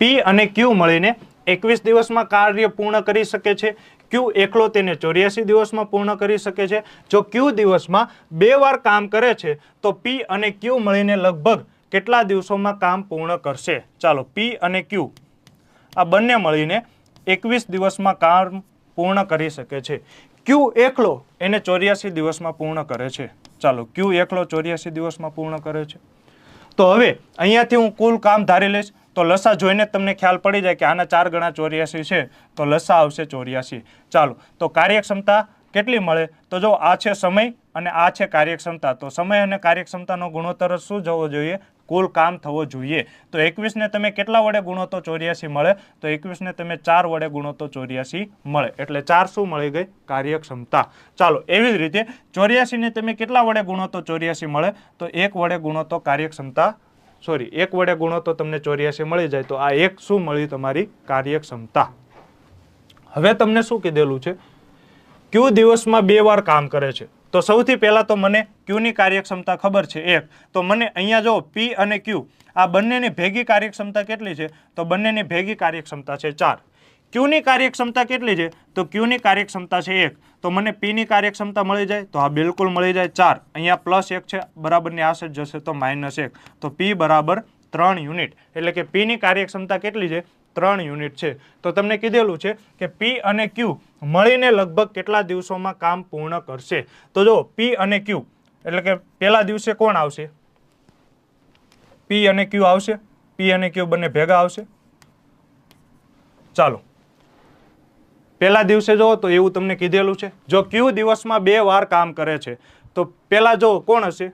પી અને ક્યુ મળીને 21 દિવસમાં કાર્ય પૂર્ણ કરી શકે છે. ક્યુ એકલો તેને 84 દિવસમાં પૂર્ણ કરી શકે છે. જો ક્યુ દિવસમાં 2 વાર કામ કરે છે તો પી અને ક્યુ મળીને લગભગ કેટલા દિવસોમાં કામ પૂર્ણ કરશે? ચાલો, પી અને ક્યુ આ બંને મળીને 21 દિવસમાં કામ પૂર્ણ કરી શકે છે. ક્યુ એકલો એને 84 દિવસમાં પૂર્ણ કરે છે. ચાલો, ક્યુ એકલો 84 દિવસમાં પૂર્ણ કરે છે. તો હવે અહીંયાથી હું કુલ કામ ધારી લઈશ. તો લસા જોઈને તમને ખ્યાલ પડી જાય કે આના 4 ગણા 84 છે, તો લસા આવશે 84. ચાલો, તો કાર્યક્ષમતા કેટલી મળે? તો જો આ છે સમય અને આ છે કાર્યક્ષમતા. તો સમય અને કાર્યક્ષમતાનો ગુણોત્તર શું જવો જોઈએ? કુલ કામ થવો જોઈએ. તો 21 ને તમે કેટલા વડે ગુણો તો 84 મળે? તો 21 ને તમે 4 વડે ગુણો તો 84 મળે. એટલે 4 શું મળી ગઈ? કાર્યક્ષમતા. ચાલો, એવી જ રીતે 84 ને તમે કેટલા વડે ગુણો તો 84 મળે? તો 1 વડે ગુણો તો કાર્યક્ષમતા, 1 વડે ગુણો તો તમને 84 મળી જાય. તો આ 1 શું મળી? તમારી કાર્યક્ષમતા. હવે તમને શું કીધેલું છે? ક્યુ દિવસમાં 2 વાર કામ કરે છે. તો સૌથી પહેલા તો મને ક્યુ ની કાર્યક્ષમતા ખબર છે 1. તો મને અહીંયા જો પી અને ક્યુ આ બંનેની ભેગી કાર્યક્ષમતા કેટલી છે? તો બંનેની ભેગી કાર્યક્ષમતા છે 4. ક્યુ ની કાર્યક્ષમતા કેટલી છે? તો ક્યુ ની કાર્યક્ષમતા છે 1. તો મને પી ની કાર્યક્ષમતા મળી જાય? તો આ બિલકુલ મળી જાય 4. અહીંયા +1 છે, બરાબરની આસપાસ જશે તો -1. તો પી બરાબર 3 યુનિટ. એટલે કે પી ની કાર્યક્ષમતા કેટલી છે? 3 યુનિટ છે. તો તમને કીધેલું છે કે પી અને ક્યુ મળીને લગભગ કેટલા દિવસોમાં કામ પૂર્ણ કરશે? તો જો પી અને ક્યુ એટલે કે પહેલા દિવસે કોણ આવશે? પી અને ક્યુ આવશે. પી અને ક્યુ બંને ભેગા આવશે. ચાલો, પહેલા દિવસે જો તો એવું તમને કીધેલું છે, જો ક્યુ દિવસમાં 2 વાર કામ કરે છે તો પહેલા જો કોણ હશે?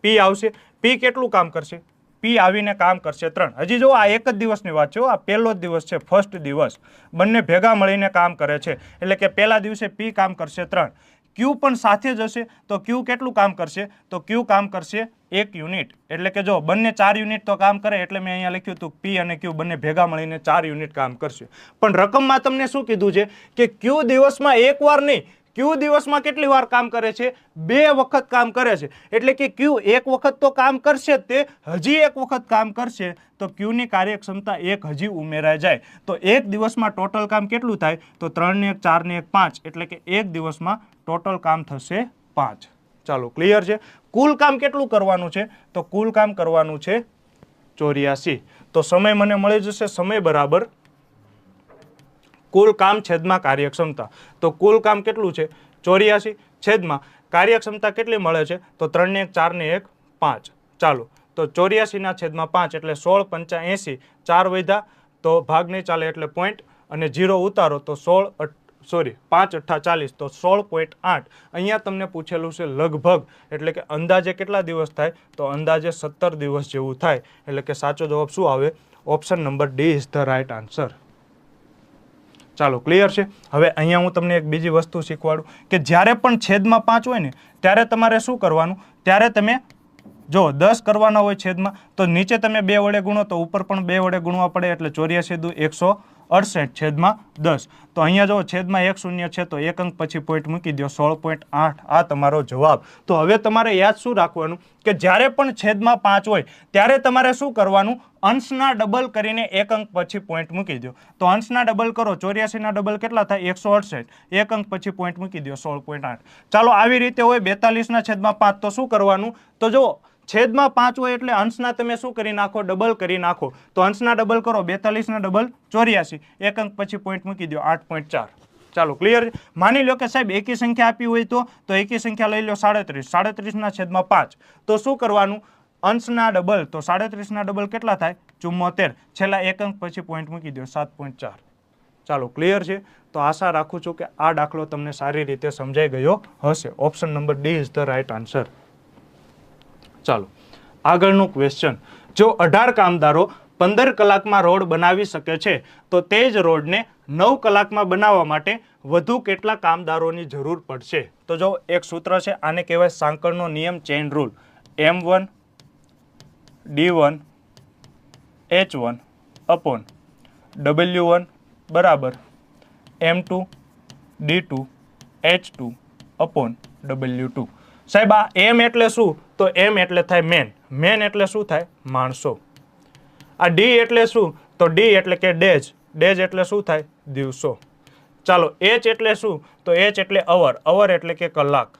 પી આવશે. પી કેટલું કામ કરશે? પી આવીને કામ કરશે 3. હજી જો આ એક જ દિવસની વાત છે, આ પહેલો જ દિવસ છે, ફર્સ્ટ દિવસ. બંને ભેગા મળીને કામ કરે છે એટલે કે પહેલા દિવસે પી કામ કરશે 3. ક્યુ પણ સાથે જ હશે તો ક્યુ કેટલું કામ કરશે? તો ક્યુ કામ કરશે 1 યુનિટ. એટલે કે જો બંને 4 યુનિટ તો કામ કરે, એટલે મેં અહીંયા લખ્યું હતું પી અને ક્યુ બંને ભેગા મળીને 4 યુનિટ કામ કરશે. પણ રકમમાં તમને શું કીધું છે કે ક્યુ દિવસમાં 1 વાર નહીં, ક્યુ દિવસમાં કેટલી વાર કામ કરે છે? 2 વખત કામ કરે છે. એટલે કે ક્યુ 1 વખત તો કામ કરશે જ, તે હજી 1 વખત કામ કરશે તો ક્યુની કાર્યક્ષમતા 1 હજી ઉમેરાઈ જાય. તો 1 દિવસમાં ટોટલ કામ કેટલું થાય? તો 3 ને 1 4 ને 1 5. એટલે કે 1 દિવસમાં ટોટલ કામ થશે 5. ચાલો, ક્લિયર છે? કુલ કામ કેટલું કરવાનું છે? તો કુલ કામ કરવાનું છે 84. તો સમય મને મળી જશે, સમય બરાબર કુલ કામ છેદમાં કાર્યક્ષમતા. તો કુલ કામ કેટલું છે? 84 છેદમાં કાર્યક્ષમતા કેટલી મળે છે? તો 3 ને 1 4 ને 1 5. ચાલો, તો 84 ના છેદમાં 5 એટલે 16 × 5 = 80. 4 વધ્યા તો ભાગ નહીં ચાલે એટલે પોઈન્ટ, અને 0 ઉતારો તો 5 × 8 = 40. તો 16.8. અહીંયા તમને પૂછેલું છે લગભગ, એટલે કે અંદાજે કેટલા દિવસ થાય? તો અંદાજે 17 દિવસ જેવું થાય. એટલે કે સાચો જવાબ શું આવે? Option number D is the right answer. ચાલો, ક્લિયર છે? હવે અહીંયા હું તમને એક બીજી વસ્તુ શીખવાડું કે જ્યારે પણ છેદમાં 5 હોય ને ત્યારે તમારે શું કરવાનું? ત્યારે તમે જો 10 કરવાના હોય છેદમાં, તો નીચે તમે 2 વડે ગુણો તો ઉપર પણ 2 વડે ગુણવા પડે. એટલે 84 × 2 = 68/10. તો અહીંયા જો છેદમાં 1 શૂન્ય છે તો એક અંક પછી પોઈન્ટ મૂકી દો, 16.8 આ તમારો જવાબ. તો હવે તમારે યાદ શું રાખવાનું કે જ્યારે પણ છેદમાં 5 હોય ત્યારે તમારે શું કરવાનું, અંશના ડબલ કરીને એક અંક પછી પોઈન્ટ મૂકી દો. તો અંશના ડબલ કરો, 84 ના ડબલ કેટલા થાય, 168, એક અંક પછી પોઈન્ટ મૂકી દો, 16.8. ચાલો આવી રીતે હોય 42/5. તો શું કરવાનું, તો જો છેદમાં 5 હોય એટલે અંશના તમે શું કરી નાખો, ડબલ કરી નાખો. તો અંશના ડબલ કરો, 42 ના ડબલ 84, એક અંક પછી પોઈન્ટ મૂકી દો, 8.4. ચાલો ક્લિયર. માની લો કે સાહેબ એકી સંખ્યા આપી હોય તો એકી સંખ્યા લઈ લો 37, 37/5. તો શું કરવાનું, અંશના ડબલ, તો 37 ના ડબલ કેટલા થાય, 74, છેલ્લા એક અંક પછી પોઈન્ટ મૂકી દો, 7.4. ચાલો ક્લિયર છે. તો આશા રાખું છું કે આ દાખલો તમને સારી રીતે સમજાઈ ગયો હશે. Option number D is the right answer. ચાલો આગળનું ક્વેશ્ચન, જો 18 કામદારો 15 કલાકમાં રોડ બનાવી શકે છે તો તે જ રોડને 9 કલાકમાં બનાવવા માટે વધુ કેટલા કામદારોની જરૂર પડશે. તો જો એક સૂત્ર છે, આને કહેવાય સાંકળનો નિયમ, chain rule. M1 D1 H1 upon W1 બરાબર M2 D2 H2 upon W2. સાહેબ આ M એટલે શું, તો M એટલે થાય મેન, મેન એટલે શું થાય, માણસો. આ D એટલે શું, તો D એટલે કે ડેજ, ડેજ એટલે શું થાય, દિવસો. ચાલો H એટલે શું, તો H એટલે અવર, અવર એટલે કે કલાક.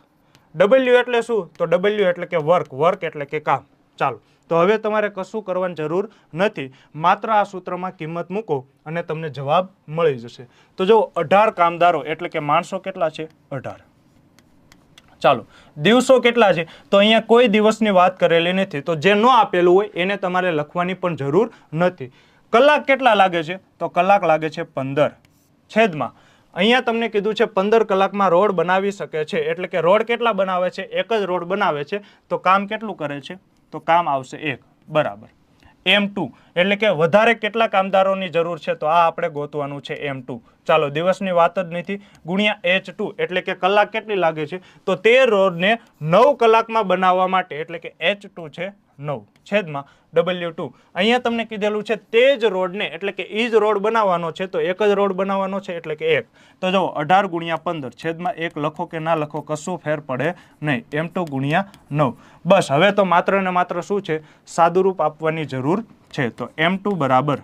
W એટલે શું, તો W એટલે કે વર્ક, વર્ક એટલે કે કામ. ચાલો તો હવે તમારે કશું કરવાની જરૂર નથી, માત્ર આ સૂત્રમાં કિંમત મૂકો અને તમને જવાબ મળી જશે. તો જો 18 કામદારો એટલે કે માણસો કેટલા છે, 18. ચાલો દિવસો કેટલા છે, તો અહીંયા કોઈ દિવસની વાત કરેલી નથી, તો જે ન આપેલું હોય એને તમારે લખવાની પણ જરૂર નથી. કલાક કેટલા લાગે છે, તો કલાક લાગે છે 15. છેદમાં અહીંયા તમને કીધું છે 15 કલાકમાં રોડ બનાવી શકે છે, એટલે કે રોડ કેટલા બનાવે છે, એક જ રોડ બનાવે છે, તો કામ કેટલું કરે છે, તો કામ આવશે 1 બરાબર. M2 એટલે કે વધારે કેટલા કામદારોની જરૂર છે, તો આ આપણે ગોતવાનું છે M2. ચાલો દિવસની વાત જ નથી, ગુણ્યા H2 એટલે કે કલાક કેટલી લાગે છે, તો તે રોડને 9 કલાકમાં બનાવવા માટે એટલે કે H2 છે 9 છેદમાં W2. અહીંયા તમને કીધેલું છે તે જ રોડને એટલે કે ઈ જ રોડ બનાવવાનો છે, તો એક જ રોડ બનાવવાનો છે એટલે કે 1. તો જો 18 ગુણ્યા 15 છેદમાં 1 લખો કે ના લખો કશું ફેર પડે નહીં, M2 ગુણ્યા 9. બસ હવે તો માત્ર ને માત્ર શું છે, સાદુરૂપ આપવાની જરૂર છે. તો M2 બરાબર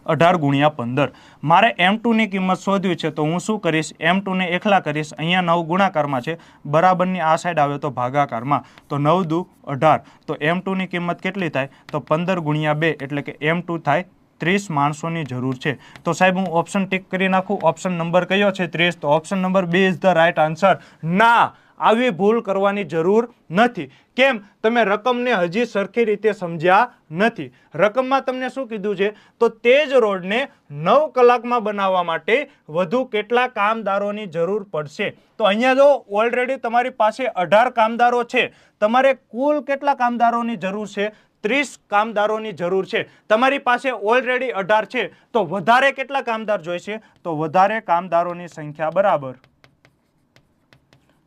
18 ગુણ્યા 15. મારે M2 ની કિંમત શોધવી છે, તો હું શું કરીશ, M2 ને એકલા કરીશ, અહીંયા 9 ગુણાકારમાં છે, બરાબરની આ સાઈડ આવે તો ભાગાકારમાં, તો 9 દુ 18. તો M2 ની કિંમત કેટલી થાય, તો 15 ગુણ્યા 2 એટલે કે M2 થાય 30 માણસોની જરૂર છે. તો સાહેબ હું ઓપ્શન ટીક કરી નાખું, ઓપ્શન નંબર કયો છે 30, તો option number B is the right answer. ના, આવી ભૂલ કરવાની જરૂર નથી. કેમ, તમે રકમને હજી સરખી રીતે સમજ્યા નથી. રકમમાં તમને શું કીધું છે, તો તે જ રોડને 9 કલાકમાં બનાવવા માટે વધુ કેટલા કામદારોની જરૂર પડશે. તો અહીંયા જો ઓલરેડી તમારી પાસે 18 કામદારો છે, તમારે કુલ કેટલા કામદારોની જરૂર છે, 30 કામદારોની જરૂર છે. તમારી પાસે ઓલરેડી 18 છે, તો વધારે કેટલા કામદાર જોઈશે, તો વધારે કામદારોની સંખ્યા બરાબર,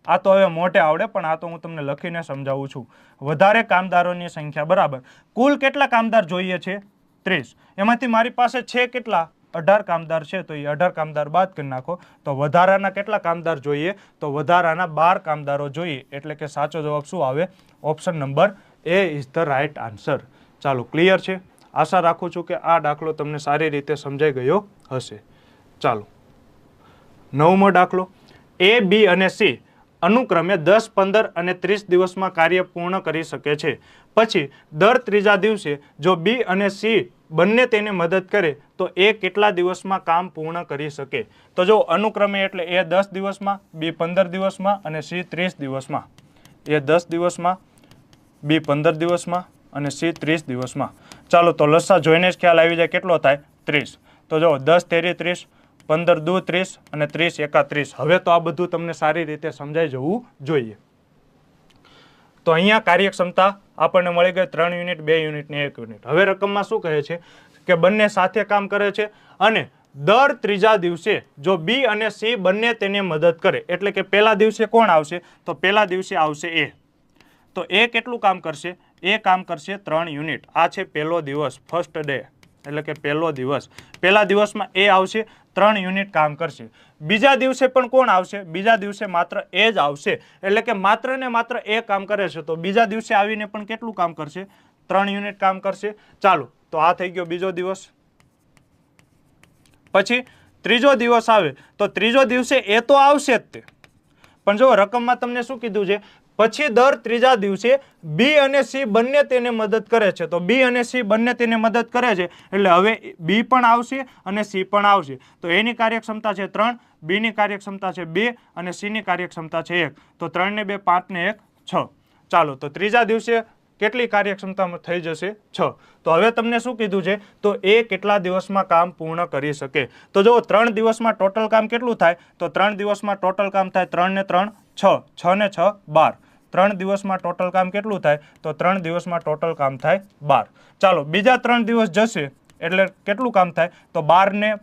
આ તો હવે મોટે આવડે પણ આ તો હું તમને લખીને સમજાવું છું, વધારે કામદારોની સંખ્યા બરાબર કુલ કેટલા કામદાર જોઈએ છે, 30. એમાંથી મારી પાસે છે કેટલા, 18 કામદાર છે, તો એ 18 કામદાર બાદ કરી નાખો, તો વધારાના કેટલા કામદાર જોઈએ, તો વધારાના 12 કામદારો જોઈએ, એટલે કે સાચો જવાબ શું આવે, option number A is the right answer. ચાલો ક્લિયર છે. આશા રાખું છું કે આ દાખલો તમને સારી રીતે સમજાઈ ગયો હશે. ચાલો 9મો દાખલો, A, B અને C અનુક્રમે 10, 15 અને 30 દિવસમાં કાર્ય પૂર્ણ કરી શકે છે. પછી દર ત્રીજા દિવસે જો B અને C બંને તેને મદદ કરે તો એ કેટલા દિવસમાં કામ પૂર્ણ કરી શકે. તો જો અનુક્રમે એટલે A 10 દિવસમાં, B 15 દિવસમાં અને C 30 દિવસમાં. A 10 દિવસમાં, B 15 દિવસમાં અને C 30 દિવસમાં. ચાલો તો લસા જોઈને જ ખ્યાલ આવી જાય કેટલો થાય, 30. તો જો 10 તેરી 30, 15 દુ 30 અને 30 એકા 30. હવે તો આ બધું તમને સારી રીતે સમજાઈ જવું જોઈએ. તો અહીંયા કાર્યક્ષમતા આપણને મળી ગઈ 3 યુનિટ, 2 યુનિટ ને 1 યુનિટ. હવે રકમમાં શું કહે છે કે બંને સાથે કામ કરે છે અને દર ત્રીજા દિવસે જો B અને C બંને તેને મદદ કરે, એટલે કે પહેલા દિવસે કોણ આવશે, તો પહેલા દિવસે આવશે A. તો A કેટલું કામ કરશે, એ કામ કરશે 3 યુનિટ. આ છે પહેલો દિવસ, ફર્સ્ટ ડે. એટલે કે પહેલો દિવસ, પહેલા દિવસમાં એ આવશે, 3 યુનિટ કામ કરશે. બીજા દિવસે પણ કોણ આવશે? બીજા દિવસે માત્ર એ જ આવશે, એટલે કે માત્ર ને માત્ર એ કામ કરે છે. તો બીજા દિવસે આવીને પણ કેટલું કામ કરશે? 3 યુનિટ કામ કરશે. ચાલો, તો આ થઈ ગયો બીજો દિવસ. પછી ત્રીજો દિવસ આવે, તો ત્રીજો દિવસે એ તો આવશે જ તે, પણ જો રકમમાં તમને શું કીધું છે? પછી દર ત્રીજા દિવસે બી અને સી બંને તેને મદદ કરે છે. તો બી અને સી બંને તેને મદદ કરે છે, એટલે હવે બી પણ આવશે અને સી પણ આવશે. તો એની કાર્યક્ષમતા છે 3, બી ની કાર્યક્ષમતા છે 2 અને સી ની કાર્યક્ષમતા છે 1. તો 3 ને 2 5 ને 1 6. ચાલો, તો ત્રીજા દિવસે કેટલી કાર્યક્ષમતા થઈ જશે? 6. તો હવે તમને શું કીધું છે? તો એ કેટલા દિવસમાં કામ પૂર્ણ કરી શકે? તો જો 3 દિવસમાં ટોટલ કામ કેટલું થાય? તો 3 દિવસમાં ટોટલ કામ થાય 3 ને 3 6, 6 ને 6 12. 3 દિવસમાં ટોટલ કામ કેટલું થાય? તો 3 દિવસમાં ટોટલ કામ થાય 12. ચાલો, બીજા 3 દિવસ જશે એટલે કેટલું કામ થાય? તો 12 ને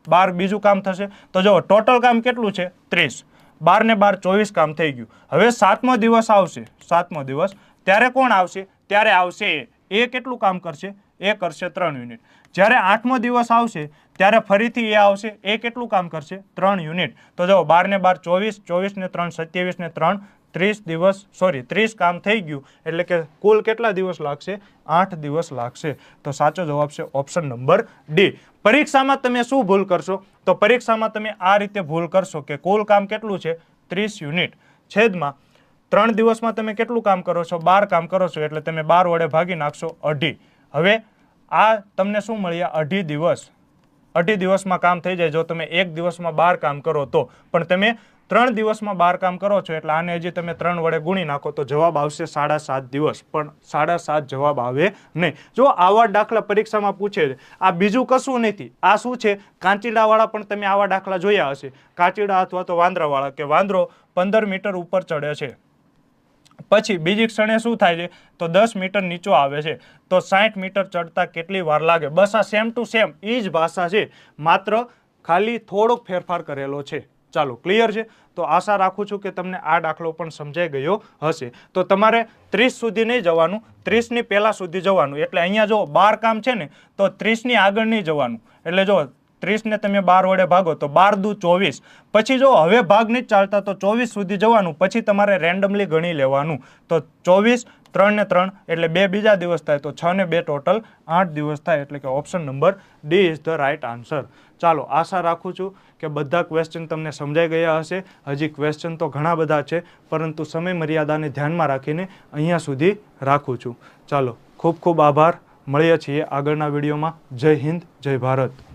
12 બીજું કામ થશે. તો જો ટોટલ કામ કેટલું છે? 30. 12 ને 12 24 કામ થઈ ગયું. હવે 7મો દિવસ આવશે, 7મો દિવસ, ત્યારે કોણ આવશે? ત્યારે આવશે એ કેટલું કામ કરશે? એ કરશે 3 યુનિટ. જ્યારે 8મો દિવસ આવશે ત્યારે ફરીથી એ આવશે, એ કેટલું કામ કરશે? 3 યુનિટ. તો જો 12 ને 12 24, 24 ને 3 27 ને 3 30 દિવસ, 30 કામ થઈ ગયું, એટલે કે કુલ કેટલા દિવસ લાગશે? 8 દિવસ લાગશે. તો સાચો જવાબ છે ઓપ્શન નંબર ડી. પરીક્ષામાં તમે શું ભૂલ કરશો? તો પરીક્ષામાં તમે આ રીતે ભૂલ કરશો કે કુલ કામ કેટલું છે? 30 યુનિટ, છેદમાં 3 દિવસમાં તમે કેટલું કામ કરો છો? 12 કામ કરો છો, એટલે તમે 12 વડે ભાગી નાખશો 2.5. હવે આ તમને શું મળ્યા? 2.5 દિવસ. 2.5 દિવસમાં કામ થઈ જાય જો તમે 1 દિવસમાં 12 કામ કરો તો. પણ તમે 3 દિવસમાં 12 કામ કરો છો, એટલે આને હજી તમે 3 વડે ગુણી નાખો તો જવાબ આવશે 7.5 દિવસ. પણ 7.5 જવાબ આવે નહીં. જો આવા દાખલા પરીક્ષામાં પૂછે છે, આ બીજું કશું નથી. આ શું છે? કાંચીડાવાળા પણ તમે આવા દાખલા જોયા હશે. કાંચીડા અથવા તો વાંદરાવાળા, કે વાંદરો 15 મીટર ઉપર ચડે છે, પછી બીજી ક્ષણે શું થાય છે? તો 10 મીટર નીચો આવે છે. તો 60 મીટર ચડતા કેટલી વાર લાગે? બસ આ સેમ ટુ સેમ એ જ ભાષા છે, માત્ર ખાલી થોડોક ફેરફાર કરેલો છે. ચાલો, ક્લિયર છે? તો આશા રાખું છું કે તમને આ દાખલો પણ સમજાઈ ગયો હશે. તો તમારે 30 સુધી નહીં જવાનું, 30 ની પહેલા સુધી જવાનું. એટલે અહીંયા જો 12 કામ છે ને, તો 30 ની આગળ નહીં જવાનું. એટલે જો 30 ને તમે 12 વડે ભાગો તો 12 દુ 24. પછી જો હવે ભાગ નહીં ચાલતા તો 24 સુધી જવાનું. પછી તમારે રેન્ડમલી ગણી લેવાનું. તો 24, 3 ને 3 એટલે 2 બીજા દિવસ થાય, તો 6 ને 2 ટોટલ 8 દિવસ થાય. એટલે કે option number D is the right answer. ચાલો, આશા રાખું છું કે બધા ક્વેશ્ચન તમને સમજાઈ ગયા હશે. હજી ક્વેશ્ચન તો ઘણા બધા છે, પરંતુ સમય મર્યાદાને ધ્યાનમાં રાખીને અહીંયા સુધી રાખું છું. ચાલો, ખૂબ ખૂબ આભાર. મળીએ છીએ આગળના વિડીયોમાં. જય હિન્દ, જય ભારત.